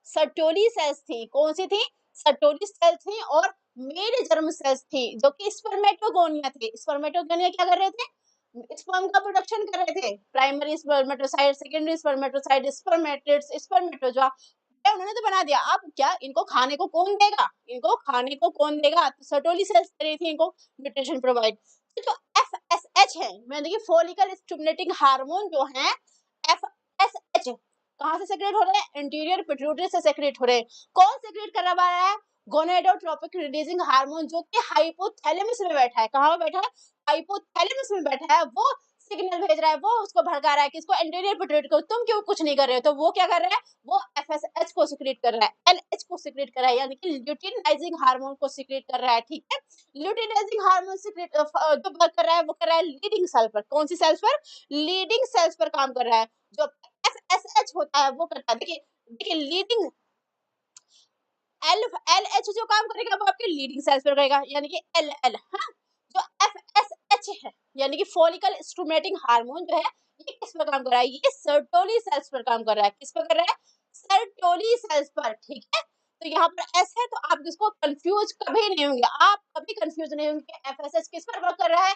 सर्टोली सेल्स थी, कौन सी थी, सर्टोली सेल्स थी, और मेल जर्म सेल्स थी, जो कि स्पर्मेटोगोनिया थे। स्पर्मेटोगोनिया क्या कर रहे थे, स्पर्म का प्रोडक्शन कर रहे थे, primary spermatocyte, secondary spermatocyte, spermatids, spermatozoa, उन्होंने तो बना दिया। अब क्या इनको खाने को कौन देगा, इनको खाने को कौन देगा, तो सर्टोली सेल्स कर रही थी इनको न्यूट्रिशन प्रोवाइड। तो जो एफएसएच है, मैं देखिए फॉलिकल स्टिमुलेटिंग हार्मोन जो है एफएसएच, कहाँ से सेक्रेट हो रहे हैं, इंटीरियर पिट्यूटरी से सेक्रेट हो रहे हैं। कौन सेक्रेट कर रहा है, गोनेडोट्रोपिक रिलीजिंग हार्मोन, जो कि हाइपोथैलेमस में बैठा है, कहाँ पे बैठा है, हाइपोथैलेमस में बैठा है, वो सिग्नल भेज रहा है, वो उसको भड़का रहा है किसको, एंटीरियर पिट्यूटरी को, तुम क्यों कुछ नहीं कर रहे हो, तो वो क्या कर रहा है, वो एफएसएच को सिक्रेट कर रहा है, एलएच को सिक्रेट कर रहा है, यानी कि ल्यूटिनाइजिंग हार्मोन को सिक्रेट कर रहा है, ठीक है। ल्यूटिनाइजिंग हार्मोन सिक्रेट जो वर्क कर रहा है वो कर रहा है लीडिंग सेल पर, कौन सी सेल्स पर, लीडिंग सेल्स पर काम कर रहा है। जो एफएसएच होता है वो करता है, देखिए देखिए लीडिंग एल एल एच जो काम करेगा वो आपके लीडिंग सेल्स पर करेगा, यानी कि एल एल, हाँ। जो एफ एस एच है, यानी कि फॉलिकल स्टिमुलेटिंग हार्मोन जो है, ये किस पर काम कर रहा है, ये सर्टोली सेल्स पर काम कर रहा है, किस पर कर रहा है, सर्टोली सेल्स पर, ठीक है। तो यहाँ पर एस है तो आप इसको कंफ्यूज कभी नहीं होंगे, आप कभी कंफ्यूज नहीं होंगे, एफ एस एच किस पर वर्क कर रहा है,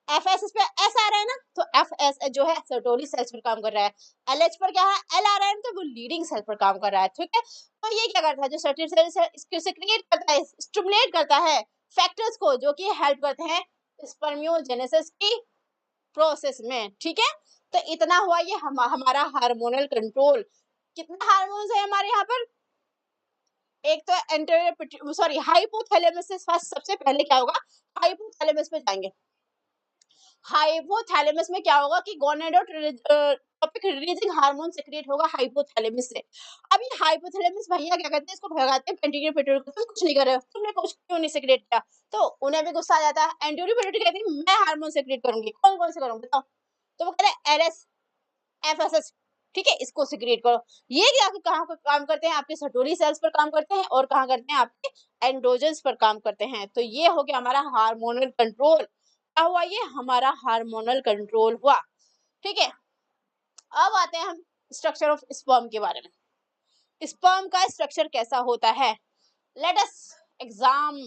एफएस पे एस आ रहा है ना, तो एफएस जो है सर्टोली सेल्स पर काम कर रहा है। एलएच पर क्या है, एल आ रहा है तो वो लीडिंग सेल पर काम कर रहा है, ठीक है। तो ये क्या करता है, जो सर्टोली सेल्स है इसको सिक्रिएट करता है, स्टिमुलेट करता है फैक्टर्स को, जो कि हेल्प करते हैं स्पर्मियोजेनेसिस की प्रोसेस में, ठीक है। तो इतना हुआ ये हमारा हार्मोनल कंट्रोल। कितने हार्मोन्स है हमारे यहाँ पर, एक तो एंटेरियर सॉरी हाइपोथैलेमस से सबसे पहले क्या होगा, हाइपोथैलेमस पे जाएंगे। हाइपोथैलेमस में क्या होगा कि गोनेडोट्रोपिक रिलीजिंग हार्मोन सिक्रिएट होगा हाइपोथैलेमस से। अब ये हाइपोथैलेमस भैया क्या करते हैं, इसको भगाते हैं एंटीरियर पिट्यूटरी को, तुम कुछ नहीं कर रहे हो, तुमने कुछ क्यों नहीं सिक्रिएट किया, तो उन्हें भी गुस्सा आ जाता है। एंटीरियर पिट्यूटरी कहती है मैं हार्मोन सिक्रिएट करूंगी, कौन कौन से करूं बताओ, तो वो कह रहे हैं एलएस, एफएसएच, ठीक है, इसको सिक्रिएट करो। ये क्या कहाँ पर काम करते हैं, आपके सर्टोली सेल्स पर काम करते हैं, और कहाँ करते हैं, आपके एंड्रोजन्स पर काम करते हैं। तो ये हो गया हमारा हार्मोनल कंट्रोल। क्या हुआ, ये हमारा हार्मोनल कंट्रोल हुआ, ठीक है। अब आते हैं हम स्ट्रक्चर ऑफ स्पर्म के बारे में। स्पर्म का स्ट्रक्चर कैसा होता है? Let us exam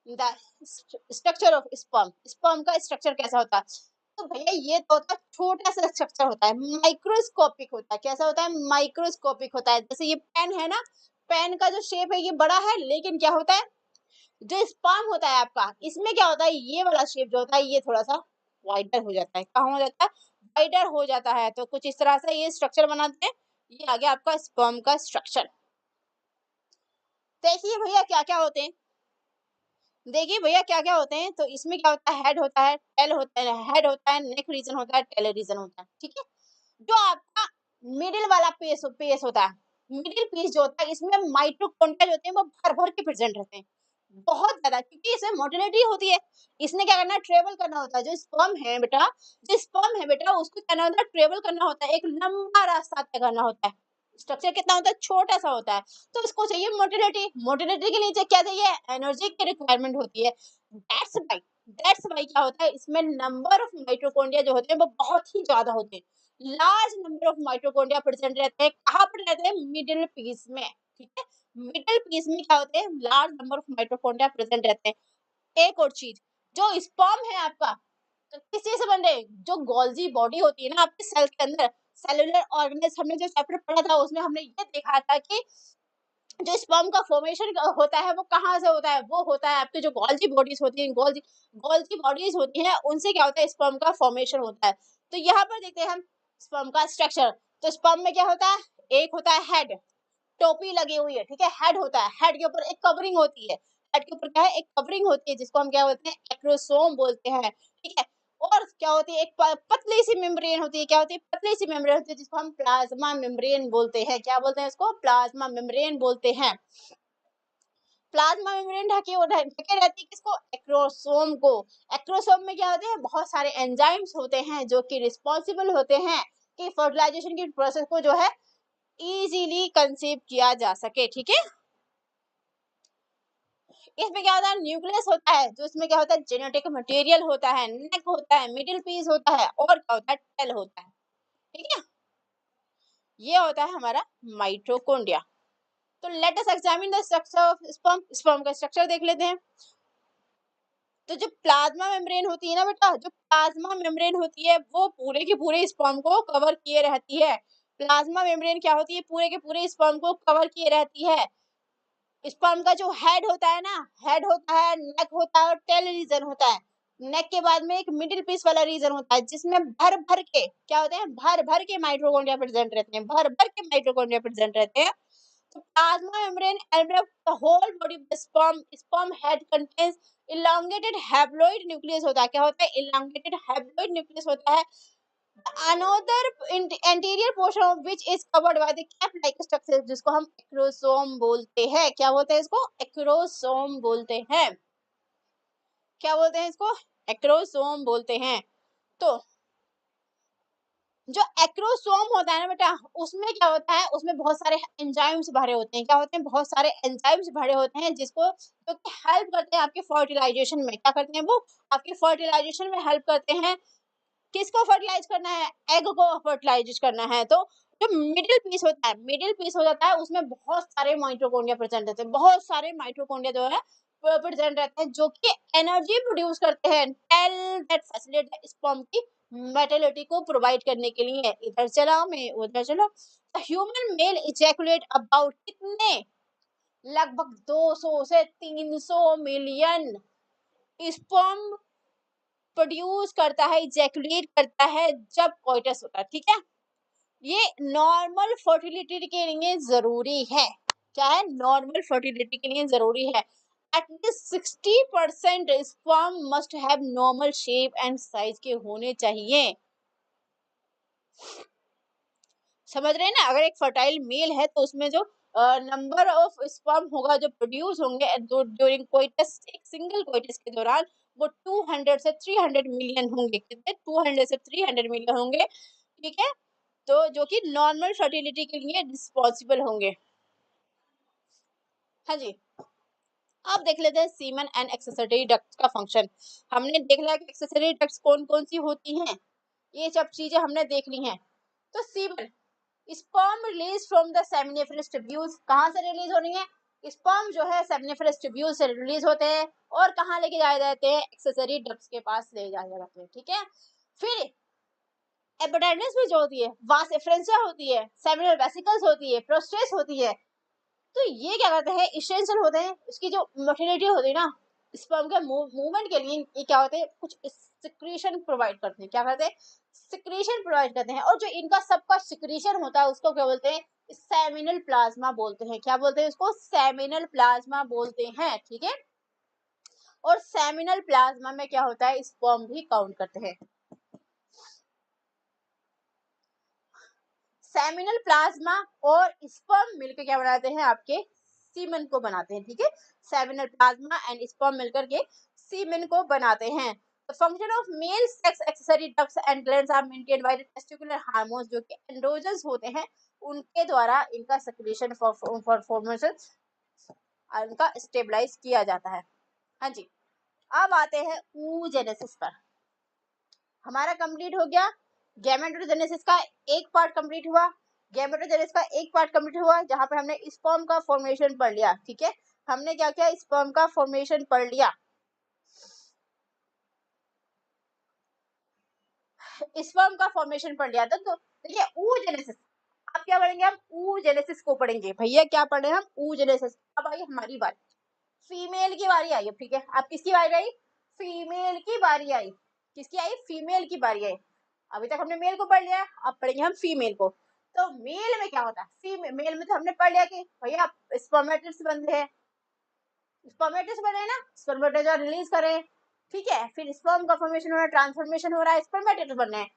the structure of sperm. Sperm का स्ट्रक्चर कैसा होता है? तो भैया ये तो होता है छोटा सा स्ट्रक्चर होता है, माइक्रोस्कोपिक होता है। कैसा होता है? माइक्रोस्कोपिक होता है। जैसे ये पेन है ना, पेन का जो शेप है ये बड़ा है, लेकिन क्या होता है, जो स्पर्म होता है आपका, इसमें क्या होता है, ये वाला शेप जो होता है ये थोड़ा सा वाइडर हो जाता है। कहाँ हो जाता है? वाइडर हो जाता है। तो कुछ इस तरह से ये स्ट्रक्चर बनाते हैं। ये आ गया आपका स्पर्म का स्ट्रक्चर। देखिए भैया क्या क्या होते हैं, देखिए भैया क्या क्या होते हैं। तो इसमें क्या होता है, हेड होता है, टेल होता है, हेड होता है, नेक रीजन होता है, टेल रीजन होता है। ठीक है, जो आपका मिडिल वाला पेस पेस होता है, मिडिल पीस जो होता है, इसमें माइटोकॉन्ड्रिया जो होते हैं वो भर भर के प्रेजेंट रहते हैं, बहुत ज्यादा, क्योंकि इसमें मोटिलिटी होती है। इसने क्या करना है, ट्रेवल करना होता है। जो स्पर्म है बेटा, जो स्पर्म है बेटा, उसको करना होता है, ट्रेवल करना होता है, एक लंबा रास्ता तय करना होता है। स्ट्रक्चर कितना होता है, छोटा सा होता है। तो इसको चाहिए मोटिलिटी, मोटिलिटी के लिए क्या चाहिए, एनर्जी की रिक्वायरमेंट होती है। दैट्स वाई क्या होता है, इसमें नंबर ऑफ माइटोकॉन्ड्रिया जो होते हैं वो बहुत ही ज्यादा होते हैं। Large number of mitochondria present रहते हैं। कहाँ पर रहते हैं? मिडिल पीस में। ठीक है, मिडिल पीस में क्या होते हैं, large number of mitochondria present रहते हैं। एक और चीज, जो स्पर्म है आपका, तो किस चीज से बन रहे हैं? जो गोल्जी बॉडी होती है ना आपके सेल के अंदर, सेलुलर ऑर्गेनेल्स, हमने जो चैप्टर पढ़ा था उसमें हमने ये देखा था कि जो स्पर्म का फॉर्मेशन होता है वो कहाँ से होता है, वो होता है आपके जो गोल्जी बॉडीज होती हैं, गोल्जी गोल्जी बॉडीज होती हैं, उनसे क्या होता है, स्पर्म का फॉर्मेशन होता है। तो यहाँ पर देखते हैं हम स्पर्म का स्ट्रक्चर। तो स्पर्म में क्या होता है, एक होता है हेड, टोपी लगी हुई है, ठीक है, हेड होता है, हेड के ऊपर एक कवरिंग होती है। हेड के ऊपर क्या है, एक कवरिंग होती है, जिसको हम क्या बोलते हैं, एक्रोसोम बोलते हैं। ठीक है, और क्या होती है, एक पतली सी मेम्ब्रेन होती है। क्या होती है? पतली सी मेम्ब्रेन होती है, जिसको हम प्लाज्मा मेम्ब्रेन बोलते हैं। क्या बोलते हैं इसको? प्लाज्मा मेम्ब्रेन बोलते हैं। प्लाज्मा मेम्ब्रेन ढके रहती है किसको? एक्रोसोम को। एक्रोसोम में क्या होते हैं, बहुत सारे एंजाइम्स होते हैं जो कि रिस्पॉन्सिबल होते हैं कि फर्टिलाइजेशन की प्रोसेस को जो है इजीली कंसीव किया जा सके। ठीक है, इसमें क्या होता है, न्यूक्लियस होता है, जो इसमें क्या होता है, जेनेटिक मटेरियल होता है, नेक होता है, मिडिल पीस होता है, और क्या होता है, टेल होता है। ठीक है, ये होता है हमारा माइटोकॉन्ड्रिया। तो let us examine the structure of sperm. Sperm का स्ट्रक्चर देख लेते हैं। तो जो प्लाज्मा मेम्ब्रेन होती है ना बेटा, जो प्लाज्मा मेम्ब्रेन होती है वो पूरे के पूरे स्पर्म को कवर किए रहती है। प्लाज्मा मेम्ब्रेन क्या होती है, पूरे के पूरे स्पर्म को कवर किए रहती है। स्पर्म का जो हेड होता है ना, हेड होता है, नेक होता है, और टेल रीजन होता है। नेक के बाद में एक मिडिल पीस वाला रीजन होता है, जिसमें भर भर के क्या होते हैं, भर भर के माइटोकॉन्ड्रिया प्रेजेंट रहते हैं, भर भर के माइटोकॉन्ड्रिया प्रेजेंट रहते हैं। तो plasma membrane envelop the whole body of the sperm. Sperm head contains elongated haploid nucleus होता है। क्या होता है? elongated haploid nucleus होता है। Another anterior portion of which is covered by the cap-like structure, जिसको हम एक्रोसोम बोलते हैं। क्या बोलते हैं इसको? एक्रोसोम बोलते हैं। क्या बोलते हैं इसको? एक्रोसोम बोलते हैं। तो जो एक्रोसोम होता है ना बेटा, उसमें क्या होता है, उसमें बहुत सारे एंजाइम्स भरे होते हैं। क्या होते हैं? बहुत सारे एंजाइम्स भरे होते हैं, जिसको जो कि हेल्प करते हैं आपके फर्टिलाइजेशन में। क्या करते हैं वो? आपके फर्टिलाइजेशन में हेल्प करते हैं। किसको फर्टिलाइज करना है? एग को फर्टिलाइज करना है। तो जो मिडिल पीस होता है, मिडिल पीस हो जाता है, उसमें बहुत सारे माइटोकॉन्ड्रिया प्रेजेंट रहते हैं। बहुत सारे माइटोकॉन्ड्रिया जो है प्रेजेंट रहते हैं, जो कि एनर्जी प्रोड्यूस करते हैं, टेल दैट फैसिलिटेट स्पर्म की मोटिलिटी को प्रोवाइड करने के लिए। इधर चला मैं उधर चलो। ह्यूमन मेल इजैकुलेट अबाउट कितने, लगभग 200 से 300 मिलियन स्पर्म प्रोड्यूस करता है, इजैकुलेट करता है जब कोइटस होता है। ठीक है, ये नॉर्मल फर्टिलिटी के लिए जरूरी है। क्या है? नॉर्मल फर्टिलिटी के लिए जरूरी है। At least 60% sperm must have normal shape and size के होने चाहिए। समझ रहे हैं ना? अगर एक फर्टाइल मेल है तो उसमें जो नंबर ऑफ स्पर्म होगा जो प्रोड्यूस होंगे ड्यूरिंग कोइटस, एक सिंगल कोइटस के दौरान, वो 200 से 300 मिलियन होंगे। कितने? 200 से 300 मिलियन होंगे। ठीक है, तो जो कि नॉर्मल फर्टिलिटी के लिए रिस्पॉन्सिबल होंगे। हाँ जी, अब देख लेते हैं सीमन एंड एक्सेसरी डक्ट्स का फंक्शन। हमने देख लिया कि एक्सेसरी डक्ट्स कौन कौन सी होती हैं, ये सब चीजें हमने देख ली हैं। तो semen, sperm release from the seminiferous tubules, कहाँ से रिलीज हो रही है? स्पर्म जो है सेमिनिफरस ट्यूब्यूल से रिलीज होते हैं और कहाँ लेके जाए जाते हैं? एक्सेसरी डक्ट्स के पास ले जाए जाते हैं, ठीक है। फिर एपिडाइडिस में जो होती है वास एफरेंशिया होती है, सेमिनल वेसिकल्स होती है, प्रोस्टेट होती है। तो ये क्या करते हैं? इसेंशियल होते हैं, उसकी जो मोटिलिटी होती है ना स्पर्म के मूवमेंट के लिए, ये क्या होते हैं? कुछ सिक्रीशन प्रोवाइड करते हैं। क्या करते हैं? सिक्रीशन प्रोवाइड करते हैं। और जो इनका सबका सिक्रीशन होता है उसको क्या बोलते हैं? सेमिनल प्लाज्मा बोलते हैं। क्या बोलते हैं उसको? सेमिनल प्लाज्मा बोलते हैं, ठीक है। और सेमिनल प्लाज्मा में क्या होता है? स्पर्म भी काउंट करते हैं। सेमिनल प्लाज्मा और स्पर्म मिलकर क्या बनाते हैं? आपके सीमेन को बनाते हैं, ठीक है। सेमिनल प्लाज्मा एंड स्पर्म मिलकर के सीमेन को बनाते हैं। The function of male sex accessory ducts and glands are maintained by the testicular hormones, जो कि एंड्रोजन्स होते हैं, उनके द्वारा इनका सेक्रेशन फॉर्मेशन इनका स्टेबलाइज किया जाता है। हाँ जी, अब आते हैं oogenesis पर। हमारा कंप्लीट हो गया गैमेटोजेनेसिस का एक पार्ट कंप्लीट हुआ। गैमेटोजेनेसिस का एक पार्ट कंप्लीट हुआ जहां पे हमने स्पर्म का फॉर्मेशन पढ़ लिया, ठीक है। हमने क्या किया? स्पर्म का फॉर्मेशन पढ़ लिया। स्पर्म का फॉर्मेशन पढ़ लिया था। तो देखिए oogenesis, अब क्या पढ़ेंगे? हम oogenesis को पढ़ेंगे। भैया क्या पढ़े हम? oogenesis। अब आई हमारी बारी, फीमेल की बारी आई। ठीक है, अब किसकी बारी आई? फीमेल की बारी आई। किसकी आई? फीमेल की बारी आई। अभी तक हमने मेल को पढ़ लिया, अब पढ़ेंगे हम फीमेल को। तो मेल में क्या होता है? फीमेल मेल में तो हमने पढ़ लिया कि भैया स्पर्मेटिड्स बनते हैं, स्पर्मेटिड्स बने ना, स्पर्मेटोजोआ रिलीज करें, ठीक है। फिर स्पर्म का फॉर्मेशन हो रहा है, ट्रांसफॉर्मेशन हो रहा है, स्पर्मेटिड्स बनने हैं।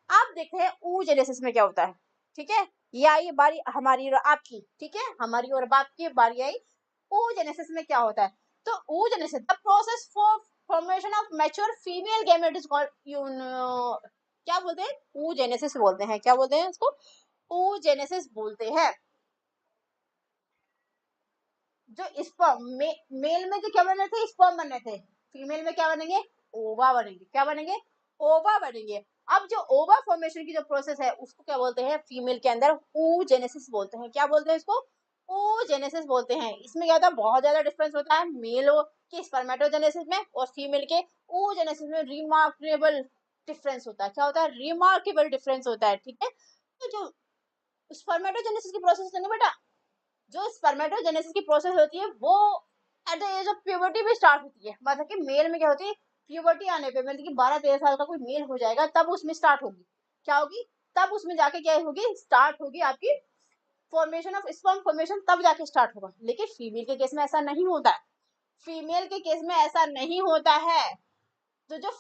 अब देखते हैं oogenesis में क्या होता है, ठीक है। ये आई बारी हमारी और आपकी, ठीक है, हमारी और आपकी बारी आई। oogenesis में क्या होता है? तो oogenesis the process for formation of mature female gamete is called, क्या बोलते हैं? oogenesis बोलते हैं। क्या बोलते हैं उसको? oogenesis बोलते हैं। जो स्पर्म मेल में तो क्या बने थे? स्पर्म बने थे। फीमेल में क्या बनेंगे? ओवा बनेंगे। क्या बनेंगे? ओवा बनेंगे। अब जो ओवा फॉर्मेशन की जो प्रोसेस है उसको क्या बोलते हैं? फीमेल के अंदर oogenesis बोलते हैं। क्या बोलते हैं इसको? oogenesis बोलते हैं। इसमें क्या होता है? बहुत ज्यादा डिफरेंस होता है मेल के स्पर्मेटोजेनेसिस में और फीमेल के oogenesis में। रिमार्केबल डिफरेंस होता है। क्या होता है? रिमार्केबल डिफरेंस होता है, ठीक है। तो जो स्पर्मेटोजेनेसिस की प्रोसेस है ना बेटा, जो स्पर्मेटोजेनेसिस की प्रोसेस होती है वो at the age of puberty में स्टार्ट होती है। मतलब कि मेल में क्या होती है? प्यूबर्टी आने पे, मतलब कि 12-13 साल का कोई मेल हो जाएगा तब उसमें स्टार्ट होगी। क्या होगी? तब उसमें जाके क्या होगी? स्टार्ट होगी आपकी फॉर्मेशन ऑफ स्पर्म फॉर्मेशन, तब जाके स्टार्ट होगा। लेकिन फीमेल के केस में ऐसा नहीं होता है। फीमेल के केस में ऐसा नहीं होता है। तो जो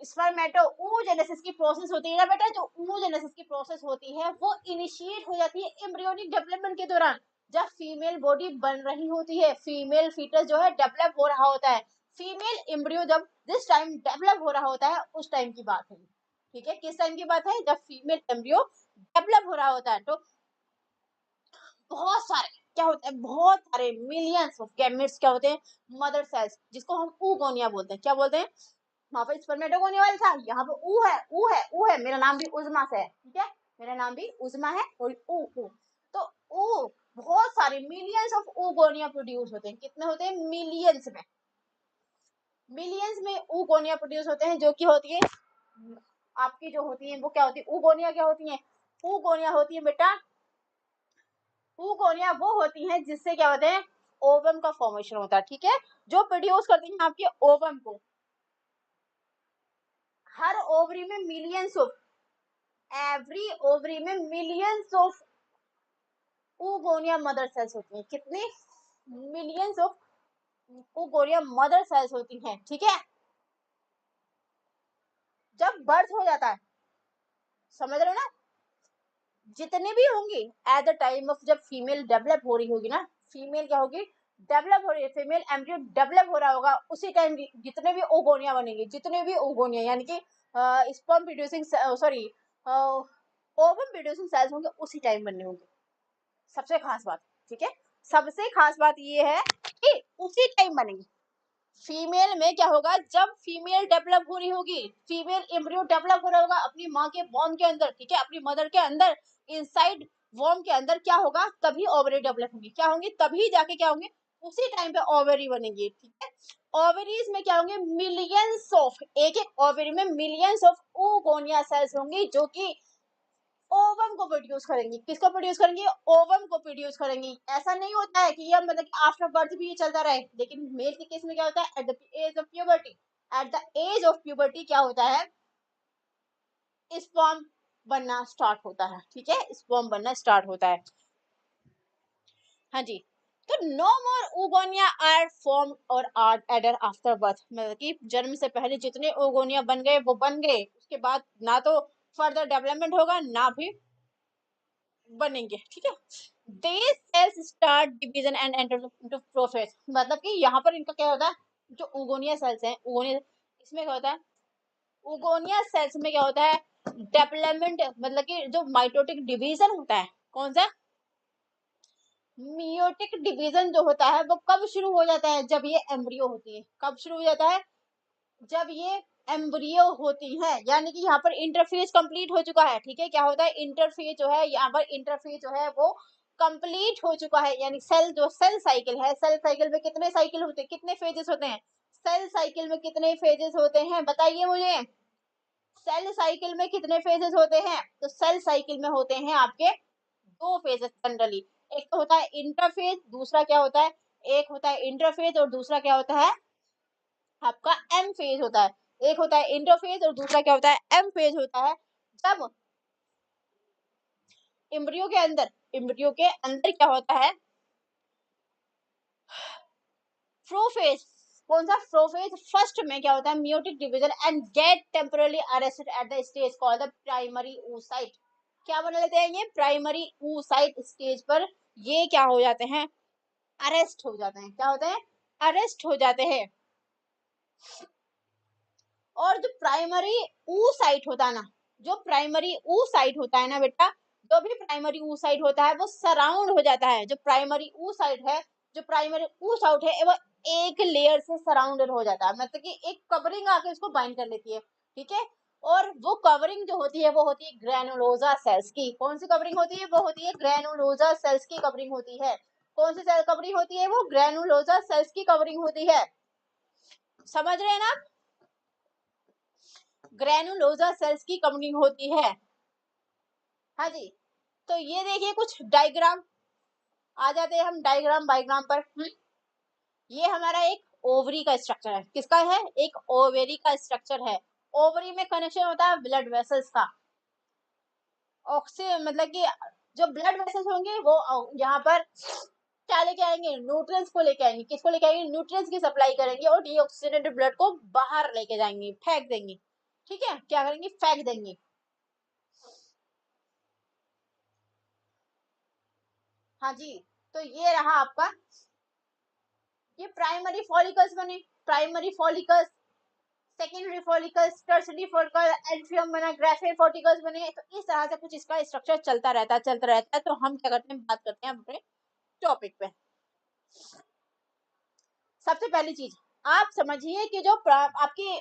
स्पर्मेटो oogenesis की प्रोसेस होती है ना बेटा, जो oogenesis की प्रोसेस होती है वो इनिशिएट हो जाती है एम्ब्रियोनिक डेवलपमेंट के दौरान, जब फीमेल बॉडी बन रही होती है, फीमेल फीटस जो है डेवलप हो रहा होता है। फीमेल एम्ब्रियो जब जिस टाइम डेवलप हो रहा होता है उस टाइम की बात है, ठीक है। किस टाइम की बात है? जब फीमेल एम्ब्रियो डेवलप हो रहा होता है। तो बहुत सारे क्या होते हैं? बहुत सारे मिलियंस ऑफ गैमेट्स क्या होते हैं? मदर सेल्स, जिसको हम ऊगोनिया बोलते हैं। क्या बोलते हैं? वहां पे स्पर्मेटोगोनिया वाला था, यहाँ पे ऊ है, ऊ है, ऊ है। मेरा नाम भी उजमा से है, ठीक है। मेरा नाम भी उजमा है और ऊ ऊ। तो ऊ बहुत सारे मिलियंस ऑफ ऊगोनिया प्रोड्यूस होते हैं। कितने होते हैं? मिलियंस में। मिलियंस में ऊगोनिया प्रोड्यूस होते हैं, जो कि होती है आपकी जो होती है वो क्या होती है? ऊगोनिया क्या होती है? ऊगोनिया होती है बेटा, ऊगोनिया वो होती है जिससे क्या होते हैं? ओवम का फॉर्मेशन होता है, ठीक है। जो प्रोड्यूस करती है आपके ओवम को। हर ओवरी में मिलियंस ऑफ, एवरी ओवरी में millions of oogonia mother cells होती हैं। कितनी? Millions of oogonia mother cells होती हैं, ठीक है। जब बर्थ हो जाता है, समझ रहे हो ना, जितने भी होंगी एट द टाइम ऑफ जब फीमेल डेवलप हो रही होगी ना, फीमेल क्या होगी? डेवलप हो रही है, फीमेल एम्ब्रियो डेवलप हो रहा होगा, उसी टाइम जितने भी ओगोनिया बनेंगे, जितने भी ओगोनिया यानी कि sperm producing sorry ovum producing sales होंगे उसी टाइम बनने होंगे। सबसे खास बात, ठीक है, सबसे खास बात ये है कि उसी टाइम बनेंगे। फीमेल में क्या होगा, जब फीमेल डेवलप हो रही होगी, फीमेल एम्ब्रियो डेवलप हो रहा होगा अपनी माँ के वॉर्म के अंदर, ठीक है, अपनी मदर के अंदर, इनसाइड वॉर्म के अंदर क्या होगा, तभी ओवरी डेवलप होंगी, क्या होंगी, तभी जाके क्या होंगे, उसी टाइम पे ओवरी बनेंगी, ठीक है। ओवरीज में क्या होंगे, मिलियंस ऑफ, एक एक ओवरी में मिलियंस ऑफ oogonia सेल्स होंगी, जो कि ओवम को प्रोड्यूस करेंगी, किसको प्रोड्यूस करेंगी, ओवम को प्रोड्यूस करेंगी। ऐसा नहीं होता है कि ये मतलब आफ्टर बर्थ भी ये चलता रहे, लेकिन मेल के केस में क्या होता है, at the age of puberty, at the age of puberty क्या होता है, स्पर्म बनना स्टार्ट होता है, ठीक है, स्पर्म बनना स्टार्ट होता है। हाँ जी, तो no more oogonia are form और आर एडर आफ्टर बर्थ, मतलब कि जन्म से पहले जितने oogonia बन गए वो बन गए, उसके बाद ना तो फर्दर डेवलपमेंट होगा ना भी बनेंगे, ठीक है। These cells start division and enter into process, मतलब कि यहाँ पर इनका क्या होता है, जो oogonia cells हैं, oogonia, इसमें क्या होता है, oogonia cells में क्या होता है, डेवलपमेंट, मतलब कि जो माइटोटिक डिवीजन होता है, कौन सा, मियोटिक डिवीजन जो होता है वो कब शुरू हो जाता है, जब ये एम्ब्रियो होती है, कब शुरू हो जाता है, जब ये एम्ब्रियो होती है, यानी कि यहाँ पर इंटरफेज कंप्लीट हो चुका है, ठीक है, क्या होता है, इंटरफेज जो है, यहाँ पर इंटरफेज जो है वो कंप्लीट हो चुका है, यानी सेल जो सेल साइकिल है, सेल साइकिल में कितने साइकिल होते हैं, कितने फेजेस होते हैं, सेल साइकिल में कितने फेजेस होते हैं, बताइए मुझे, सेल साइकिल में कितने फेजेस होते हैं, तो सेल साइकिल में होते हैं आपके दो फेजेस जनरली, एक तो होता है इंटरफेज, दूसरा क्या होता है, एक होता है इंटरफेज और दूसरा क्या होता है आपका एम फेज होता है, एक होता है इंटरफेज और दूसरा क्या होता है एम फेज होता है। जब एम्ब्रियो के अंदर क्या होता है, प्रोफेज, कौन सा प्रोफेज, फर्स्ट में क्या होता है, meiotic division and get temporarily arrested at the stage called the primary oocyte, क्या बना लेते हैं ये प्राइमरी oocyte स्टेज पर, ये क्या हो जाते हैं, अरेस्ट हो जाते हैं, क्या होते हैं, अरेस्ट हो जाते हैं। और जो प्राइमरी oocyte होता है ना, जो प्राइमरी oocyte होता है ना बेटा, जो भी प्राइमरी oocyte होता है वो सराउंड हो जाता है, जो प्राइमरी oocyte है, जो प्राइमरी oocyte है वो एक लेयर से सराउंडेड हो जाता है, मतलब कि एक कवरिंग आके उसको बाइंड कर लेती है, ठीक है। और वो कवरिंग जो होती है वो होती है ग्रेनुलोजा सेल्स की, कौन सी कवरिंग होती है, वो होती है ग्रेनुलोजा सेल्स की कवरिंग होती है, कौन सी सेल कवरिंग होती है, वो ग्रेनुलोजा सेल्स की कवरिंग होती है, समझ रहे हैं ना, ग्रेनुलोजा सेल्स की कवरिंग होती है। हाँ जी, तो ये देखिए कुछ डायग्राम, आ जाते हैं हम डायग्राम बायग्राम पर। ये हमारा एक ओवरी का स्ट्रक्चर है, किसका है, एक ओवेरी का स्ट्रक्चर है, ओवरी में कनेक्शन होता है ब्लड वेसल्स का, ऑक्सी मतलब कि जो ब्लड वेसल्स होंगे वो यहाँ पर क्या लेके आएंगे, न्यूट्रिएंट्स को लेके आएंगे, किसको लेके आएंगे, न्यूट्रिएंट्स की सप्लाई करेंगे और डीऑक्सीजनेटेड ब्लड को बाहर लेके जाएंगे, फेंक देंगे, ठीक है, क्या करेंगे, फेंक देंगे। हाँ जी, तो ये रहा आपका, ये प्राइमरी फॉलिकल्स बने, primary follicles, secondary follicles, tertiary follicle, antrum बना, ग्राफे फॉलिकल्स बने, तो इस तरह से कुछ इसका स्ट्रक्चर चलता रहता है। तो हम क्या करते हैं, बात करते हैं अपने टॉपिक पे। सबसे पहली चीज आप समझिए कि जो आपकी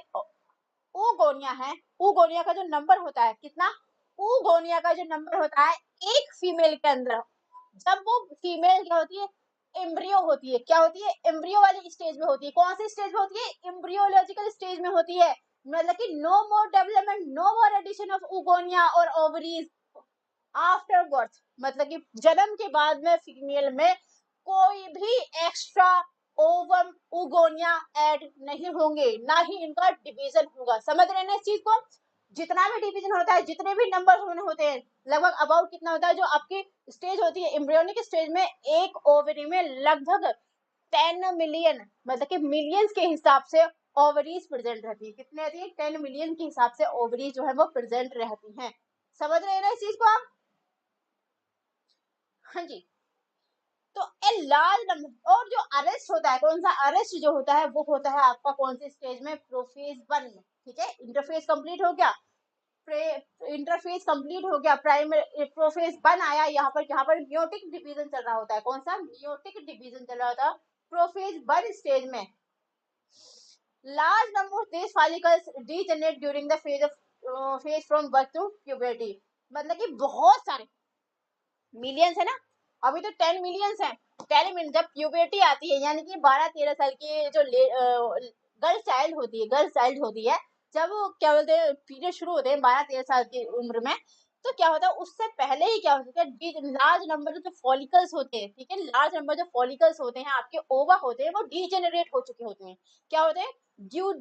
oogonia है, oogonia का जो नंबर होता है कितना, oogonia का जो नंबर होता है एक फीमेल के अंदर, जब वो फीमेल क्या होती है, एम्ब्रियो होती है, क्या होती है, एम्ब्रियो वाली स्टेज में होती है, कौन सी स्टेज में होती है, एम्ब्रियोलॉजिकल स्टेज में होती है, मतलब कि no more development, no more addition of oogonia और ओवरीज आफ्टर बर्थ, मतलब कि जन्म के बाद में फीमेल में कोई भी एक्स्ट्रा ओवम oogonia ऐड नहीं होंगे, ना ही इनका डिवीजन होगा, समझ रहे हैं इस चीज को, जितना भी डिवीजन होता है, जितने भी नंबर होते हैं, लगभग अबाउट कितना होता है, जो आपकी स्टेज होती है एम्ब्रियोनिक स्टेज में, एक ओवरी में लगभग 10 मिलियन, मतलब कि मिलियंस के हिसाब से ओवरीज प्रेजेंट रहती है, कितने रहती है, 10 मिलियन के हिसाब से ओवरीज जो है वो प्रेजेंट रहती हैं, समझ रहे हैं ना इस चीज को आप। हाँ जी, तो ए लार्ज नंबर, और जो अरेस्ट होता है, कौन सा अरेस्ट जो होता है वो होता है आपका कौन से स्टेज में, प्रोफेज 1 में, ठीक है, इंटरफेज कंप्लीट हो गया, इंटरफेज कंप्लीट हो गया, प्राइमरी प्रोफेज 1 आया, यहाँ पर मियोटिक डिवीजन चल रहा होता है, कौन सा मियोटिक डिवीजन चल रहा होता है प्रोफेज 1 स्टेज में, Large number of these follicles degenerate during the phase from birth to puberty. मतलब कि बहुत सारे मिलियंस है ना, अभी तो 10 मिलियंस है, 10 मिलियन जब प्यूबर्टी आती है यानी कि 12-13 साल की जो गर्ल चाइल्ड होती है, जब क्या बोलते हैं पीरियड शुरू होते हैं 12-13 साल की उम्र में, तो क्या होता है उससे पहले ही क्या होता है लार्ज नंबर जो फॉलिकल्स होते हैं, ठीक है, लार्ज नंबर जो फॉलिकल्स होते हैं आपके ओवा होते हैं वो डीजेनरेट हो चुके होते हैं, क्या होते हैं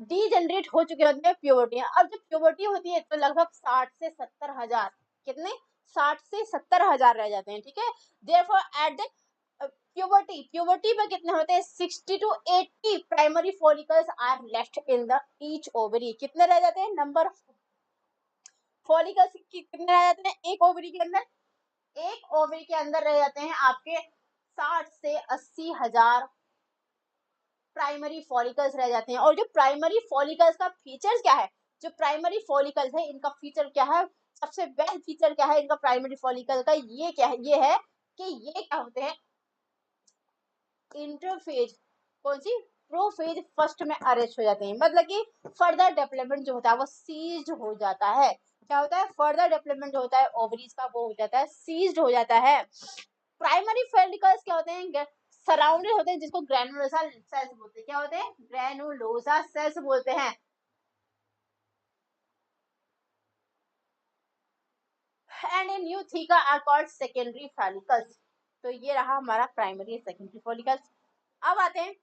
डीजेनरेट हो चुके होते हैं प्यूबर्टी। अब जब प्यूबर्टी होती है तो लगभग 60 से 70 हजार, कितने 60 से 70 हजार रह जाते हैं, ठीक है। देयरफॉर एट द प्यूबर्टी में कितने होते हैं 60 to 80 primary follicles are left in the each ovary. कितने रह जाते हैं नंबर फॉलिकल्स कितने रह जाते हैं एक ओवरी के अंदर, एक ओवरी के अंदर रह जाते हैं आपके 60 से 80 हजार प्राइमरी फॉलिकल्स रह जाते हैं। और जो प्राइमरी फॉलिकल्स का फीचर क्या है, जो प्राइमरी फॉलिकल्स है इनका फीचर क्या है, सबसे बेस्ट फीचर क्या है इनका प्राइमरी फॉलिकल का, ये क्या है, ये है कि ये क्या होते हैं इंटरफेज, कौन सी प्रोफेज फर्स्ट में अरेस्ट हो जाते हैं, मतलब कि फर्दर डेवलपमेंट जो होता है वो सीज्ड हो जाता है। क्या होता है फर्दर डेवलपमेंट जो होता है ओवरीज का वो हो जाता है सीज्ड हो जाता है। प्राइमरी फॉलिकल्स क्या होते हैं सराउंडेड होते हैं, जिसको ग्रैनुलोसा सेल्स बोलते हैं, क्या होते हैं ग्रैनुलोसा सेल्स बोलते हैं। And in new theca are called secondary follicles. तो ये रहा हमारा प्राइमरी सेकेंडरी फॉलिकल्स। अब आते हैं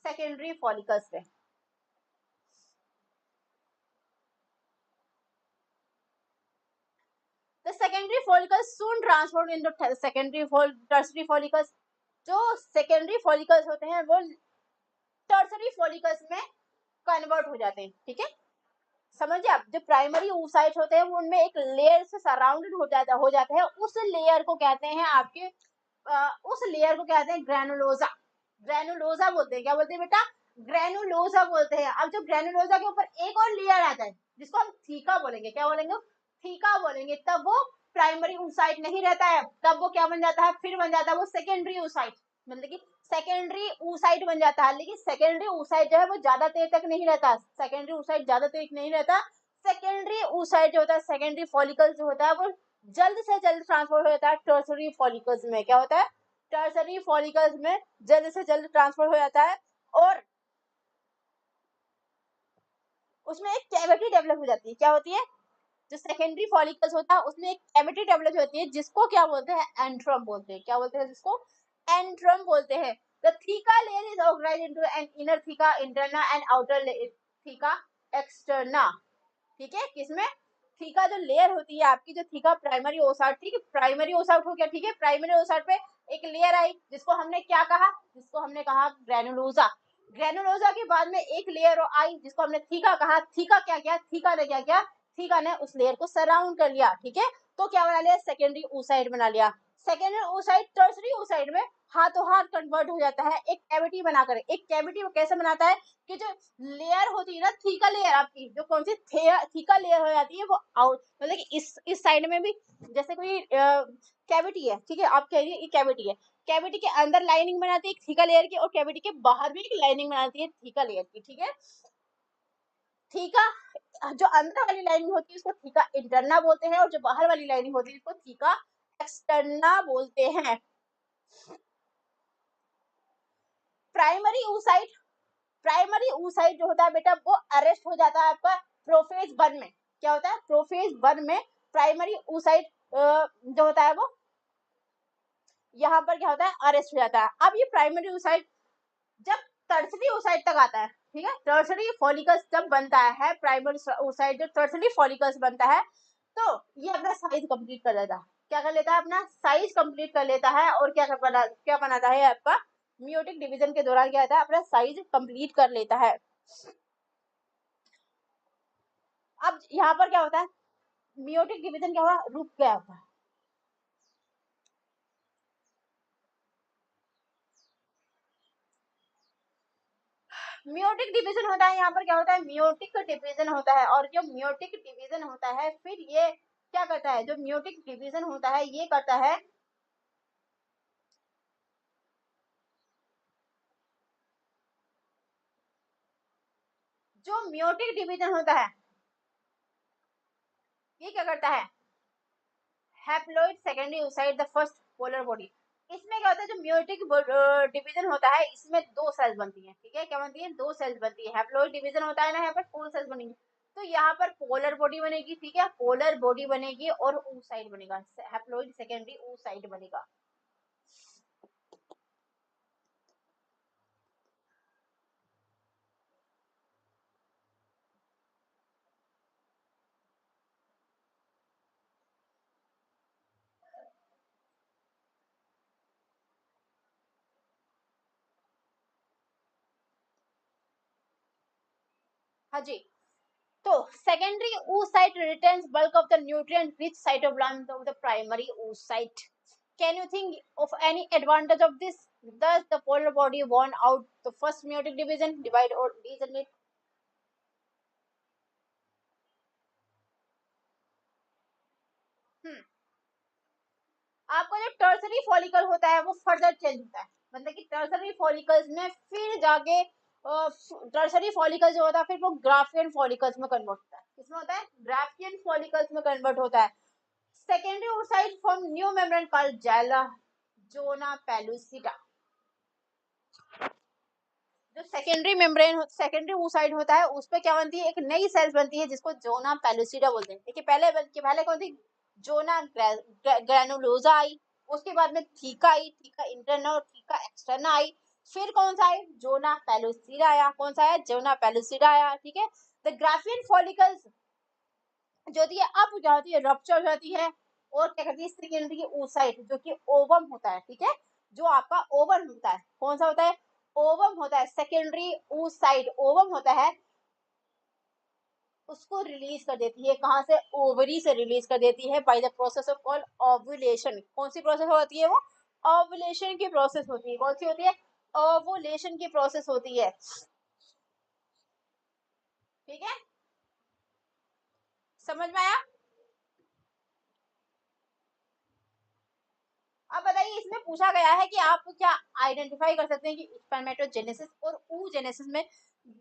सेकेंडरी फॉलिकल्स पे। The secondary follicles soon transformed into tertiary follicles। जो सेकेंडरी फॉलिकल्स होते हैं वो टर्सरी फॉलिकल्स में कन्वर्ट हो जाते हैं, ठीक है, समझिए आप। जो प्राइमरी oocytes होते हैं वो उनमें एक लेयर से सराउंडेड हो जाता है, उस लेयर को कहते हैं आपके उस लेयर को कहते हैं ग्रैनुलोसा। ग्रैनुलोसा बोलते हैं, क्या बोलते हैं बेटा ग्रैनुलोसा बोलते हैं। अब जो ग्रैनुलोसा के ऊपर एक और लेयर आता है जिसको हम थीका बोलेंगे, क्या बोलेंगे थीका बोलेंगे, तब वो प्राइमरी oocyte नहीं रहता है, तब वो क्या बन जाता है फिर बन जाता है वो सेकेंडरी oocyte, मतलब कि सेकेंडरी oocyte बन जाता है। लेकिन सेकेंडरी oocyte जो है वो ज्यादा देर तक नहीं रहता, सेकेंडरी oocyte ज्यादा देर नहीं रहता। सेकेंडरी oocyte जो होता है सेकेंडरी फॉलिकल जो होता है वो जल्द से जल्द ट्रांसफर हो जाता है टर्सरी फॉलिकल्स में। क्या होता है टर्सरी फॉलिकल्स में जल्द से जल्द ट्रांसफर हो जाता है और उसमें एक कैविटी डेवलप हो जाती है। क्या होती है जो सेकेंडरी फॉलिकल्स होता है उसमें एक कैविटी डेवलप होती है जिसको क्या बोलते हैं एंट्रम बोलते हैं। क्या बोलते हैं जिसको एंट्रम बोलते हैं। The theca layer is organised into an inner theca interna and outer theca externa, ठीक है। किसमें थीका जो लेयर होती है आपकी जो थीका प्राइमरी ओसाइट, ठीक है, प्राइमरी ओसाइट हो गया, ठीक है, प्राइमरी ओसाइट पे एक लेयर आई जिसको हमने क्या कहा, जिसको हमने कहा ग्रैनुलोसा। ग्रैनुलोसा के बाद में एक लेयर आई जिसको हमने थीका कहा। थीका क्या किया, थीका ने क्या किया, थीका ने उस लेयर को सराउंड कर लिया, ठीक है। तो क्या बना लिया सेकेंडरी oocyte बना लिया। सेकेंडरी oocyte टर्सरी oocyte में हाथों हाथ कन्वर्ट हो जाता है एक कैविटी बनाकर। एक कैविटी कैसे बनाता है कि जो लेयर होती है ना थीका लेयर आपकी जो कौन सी थीका लेयर हो जाती है वो आउट, मतलब कि इस साइड में भी जैसे कोई कैविटी है, ठीक है, आप कह रही है ये कैविटी है, कैविटी के अंदर लाइनिंग बनाती है थीका लेयर की और कैविटी के बाहर भी एक लाइनिंग बनाती है थीका लेयर की, ठीक है। थीका जो अंदर वाली लाइनिंग होती है उसको थीका इंटरना बोलते हैं और जो बाहर वाली लाइनिंग होती है उसको थीका एक्सटर्ना बोलते हैं। प्राइमरी oocyte, प्राइमरी oocyte जो होता है बेटा वो अरेस्ट हो जाता है आपका प्रोफेज 1 में। क्या होता है प्रोफेज 1 में प्राइमरी oocyte जो होता है वो यहाँ पर क्या होता है अरेस्ट हो जाता है। अब ये प्राइमरी oocyte जब टर्सरी oocyte तक आता है, ठीक है, टर्सरी फॉलिकल्स जब बनता है प्राइमरी oocyte जो टर्सरी फॉलिकल्स बनता है तो ये अपना साइज कंप्लीट कर लेता है। क्या कर लेता है अपना साइज कंप्लीट कर लेता है और क्या बनाता है आपका मियोटिक डिवीजन के दौरान क्या होता है अपना साइज कंप्लीट कर लेता है। अब यहाँ पर क्या होता है मियोटिक डिवीजन क्या हुआ रुक गया होता है। मियोटिक डिवीजन होता है यहाँ पर क्या होता है मियोटिक डिवीजन होता है और जो मियोटिक डिवीजन होता है फिर ये क्या करता है जो मियोटिक डिवीजन होता है ये करता है जो म्योटिक डिवीजन होता है ये क्या करता है, haploid secondary oocyte the first polar body. इसमें क्या होता है, जो म्योटिक डिवीजन होता है इसमें दो सेल्स बनती हैं, ठीक है, क्या बनती है, दो सेल्स बनती है। हैप्लॉइड डिवीजन होता है ना, यहाँ पर फोर सेल्स बनेंगी, तो यहाँ पर पोलर बॉडी बनेगी, ठीक है, पोलर बॉडी बनेगी और oocyte बनेगा, हैप्लॉइड सेकेंडरी oocyte बनेगा। हाँ जी, तो secondary oocyte retains bulk of the nutrient rich cytoplasm of the primary oocyte. Can you think of any advantage of this? Thus the polar body won out the first meiotic division, divide or degenerate. हम्म, आपका जो tertiary follicle होता है वो further change होता है, मतलब कि tertiary follicles में फिर जाके टर्सरी फॉलिकल जो होता है फिर वो ग्राफियन फॉलिकल्स में कन्वर्ट होता है, किसमें होता है, ग्राफियन फॉलिकल्स में कन्वर्ट होता है। Secondary oocyte from new membrane called Jala Jona pellucida। जो सेकेंडरी oocyte होता है उस पे क्या बनती है, एक नई सेल्स बनती है जिसको जोना पेलुसिडा बोलते हैं। देखिए पहले कौन थी, जोना ग्रैनुलोजा आई, उसके बाद में थीका आई, थीका इंटरना और थीका एक्सटर्ना आई, फिर कौन सा है, जोना पेलुसिडा आया, कौन सा है, जोना पेलुसिडा आया, ठीक है। द ग्राफियन फॉलिकल्स जो होती है अब क्या होती है, रप्चर हो जाती है और क्या करती है, सेकेंडरी oocyte जो कि ओवम होता है, ठीक है, जो आपका ओवम होता है, कौन सा होता है, ओवम होता है, सेकेंडरी oocyte ओवम होता है, उसको रिलीज कर देती है, कहां से, ओवरी से रिलीज कर देती है by the process of called ovulation. कौन सी प्रोसेस होती है वो, ओव्यूलेशन की प्रोसेस होती है, कौन सी होती है, ओव्यूलेशन की प्रोसेस होती है, ठीक है, समझ में आया। अब बताइए इसमें पूछा गया है कि आप क्या आइडेंटिफाई कर सकते हैं कि स्पर्मेटोजेनेसिस और oogenesis में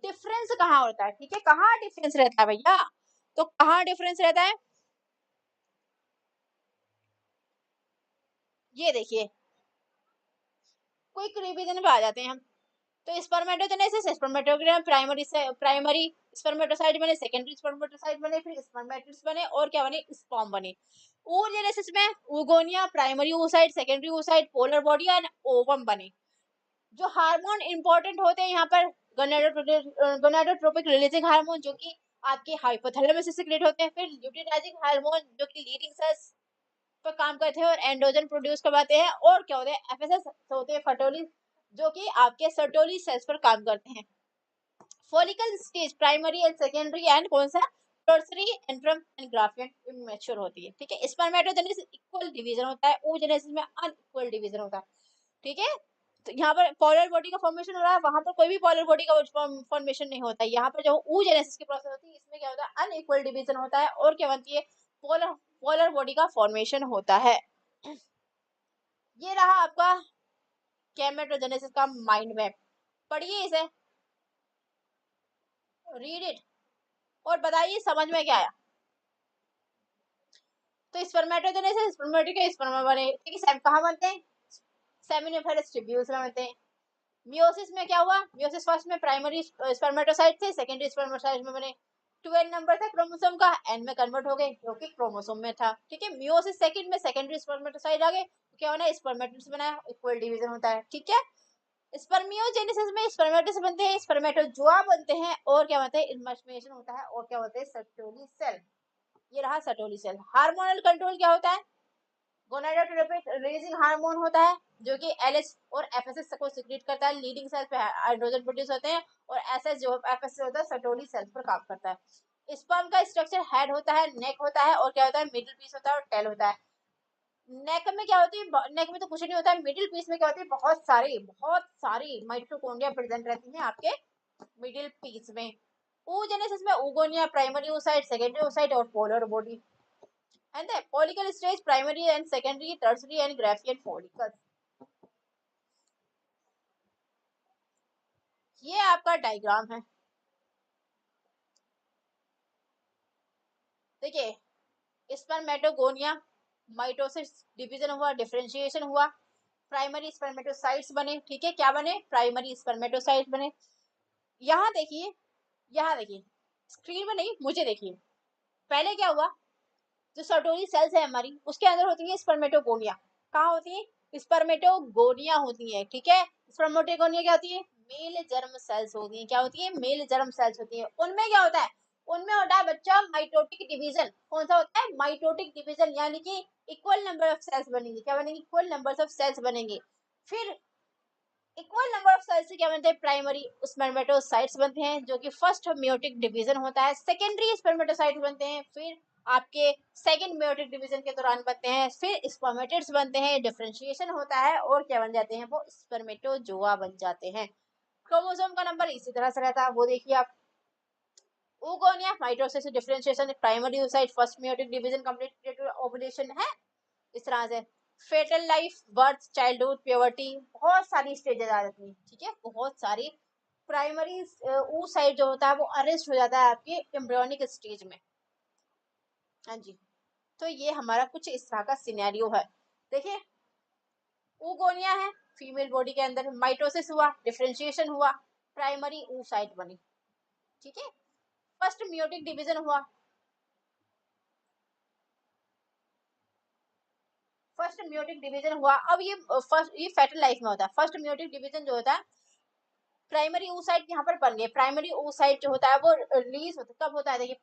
डिफरेंस कहाँ होता है, ठीक है, कहाँ डिफरेंस रहता है भैया, तो कहाँ डिफरेंस रहता है, ये देखिए क्विक रिवीजन पे आ जाते हैं हम। तो स्पर्मेटोजेनेसिस, स्पर्मेटोग्राम, प्राइमरी स्पर्मेटोसाइट बने, सेकेंडरी स्पर्मेटोसाइट बने, फिर स्पर्मेटिड्स बने और क्या बने, स्पर्म बने। oogenesis में oogonia, primary oocyte, secondary oocyte, polar body and ovum बने। जो हार्मोन इंपॉर्टेंट होते हैं यहाँ पर, गोनाडोट्रोपिक रिलीजिंग हार्मोन जो कि आपके हाइपोथैलेमस से सिक्रेट होते हैं, फिर ल्यूटिनाइजिंग हार्मोन जो कि लीडिंग सेल्स पर काम करते हैं और एंड्रोजन प्रोड्यूस करवाते हैं, और क्या होते हैं, एफएसएस होते हैं फर्टोली जो कि आपके सर्टोली सेल्स पर काम करते हैं। Follicle stage primary and secondary and कौन सा, tertiary antrum and Graafian immature होती है, ठीक है। स्पर्मेटोजेनेसिस इक्वल डिवीजन होता है, oogenesis में अनइक्वल डिवीजन होता है, ठीक है। तो यहाँ पर पोलर बॉडी का फॉर्मेशन हो रहा है, वहां पर कोई भी पोलर बॉडी का फॉर्मेशन नहीं होता है। यहाँ पर जो oogenesis की प्रोसेस होती है इसमें क्या होता है, अनइक्वल डिवीजन होता है और क्या बनती है, पोलर पोलर बॉडी का फॉर्मेशन होता है। ये रहा आपका गैमेटोजेनेसिस का माइंड मैप, पढ़िए इसे, रीड इट और बताइए समझ में क्या आया। तो स्पर्मेटोजेनेसिस, स्पर्मेटिक स्पर्म बने, ठीक है, कहाँ बनते हैं, सेमिनिफरस ट्यूब्यूल्स में बनते हैं। मियोसिस में क्या हुआ, मियोसिस फर्स्ट में प्राइमरी स्पर्मेटोसाइट थे, सेकेंडरी स्पर्मेटोसाइट में बने, 12 नंबर था क्रोमोसोम का, एन में कन्वर्ट हो गए जो कि क्रोमोसोम में था, ठीक है। मियोसिस सेकंड में सेकेंडरी स्पर्मेटोसाइट आ गए, तो क्या बना, स्पर्मेटिड्स बनाया, इक्वल डिवीजन होता है, ठीक है। स्पर्मियोजेनेसिस में स्पर्मेटस बनते हैं, स्पर्मेटोजोआ बनते हैं और क्या बनते हैं, इन्मर्मेशन होता है और क्या होते हैं, सर्टोली सेल। ये रहा सर्टोली सेल। हार्मोनल कंट्रोल क्या होता है, गोनाडोट्रोपिक रिलीजिंग हार्मोन होता है जो कि एलएच और एफएसएस को सिक्रेट करता है, लीडिंग सेल पे हाइड्रोजन प्रोड्यूस होते हैं, और एसएस जो एफएसएस होता है सर्टोली सेल्स पर काम करता है। स्पर्म का स्ट्रक्चर हेड होता है, नेक होता है और क्या होता है, मिडिल पीस होता है और टेल होता है। नेक में क्या होती है, नेक में तो कुछ नहीं होता है, मिडिल पीस में क्या होती है, बहुत सारी माइटोकॉन्ड्रिया प्रेजेंट रहती हैं आपके मिडिल पीस में। oogenesis में oogonia, primary oocyte, secondary oocyte और polar body, and the follicle stage primary and secondary, tertiary and graphian follicles। ये आपका डायग्राम है, देखिए स्पर्मेटोगोनिया, माइटोसिस डिवीजन हुआ, डिफरेंशिएशन हुआ, प्राइमरी स्पर्मेटोसाइट्स बने, ठीक है, क्या बने, प्राइमरी स्पर्मेटोसाइट्स बने। यहाँ देखिए, यहाँ देखिए, स्क्रीन में नहीं, मुझे देखिए, पहले क्या हुआ, जो सर्टोरी सेल्स है हमारी, उसके अंदर होती है स्पर्मेटोगोनिया। कहाँ होती है, स्पर्मेटोगोनिया होती है, ठीक है। स्पर्मेटोगोनिया क्या होती है, मेल जर्म सेल्स होती है, क्या होती है, मेल जर्म सेल्स होती है। उनमें क्या होता है, उनमें होता है बच्चा माइटोटिक डिवीजन। कौन सा होता है, माइटोटिक डिवीजन, यानी कि इक्वल नंबर ऑफ सेल्स बनेंगे, क्या बनेंगे, इक्वल नंबर ऑफ सेल्स बनेंगे। फिर इक्वल नंबर ऑफ सेल्स से क्या बनते हैं, प्राइमरी स्पर्मेटोसाइट्स बनते हैं, जो कि फर्स्ट मेयोटिक डिवीजन होता है। सेकेंडरी स्पर्मेटोसाइट्स बनते हैं, फिर आपके सेकंड मेयोटिक डिवीजन के दौरान बनते हैं, फिर स्पर्मेटिड्स बनते हैं, डिफरेंशिएशन होता है, और क्या बन जाते हैं, वो स्पर्मेटोजोआ बन जाते हैं। क्रोमोसोम का नंबर इसी तरह से रहता है, वो देखिए आप, oogonia, mitosis, differentiation, primary oocyte, first meiotic division, complete ovulation है, इस तरह से। Fetal life, birth, childhood, puberty, बहुत सारी स्टेजेस आ जाती हैं, ठीक है, बहुत सारी। प्राइमरी oocyte जो होता है वो अरेस्ट हो जाता है आपके एम्ब्रियोनिक स्टेज में। हाँ जी, तो ये हमारा कुछ इस तरह का सिनेरियो है। देखिए, oogonia है, फीमेल बॉडी के अंदर माइटोसिस हुआ, डिफरेंशिएशन हुआ, प्राइमरी oocyte बनी, ठीक है। फर्स्ट मेयोटिक डिवीजन हुआ, फर्स्ट मेयोटिक डिवीजन हुआ। अब ये फर्स्ट, ये फेटल लाइफ में होता है। फर्स्ट मेयोटिक डिवीजन जो होता है, प्राइमरी oocyte यहाँ पर बन गए। प्राइमरी oocyte जो होता है वो रिलीज होता है, कब होता है, देखिए,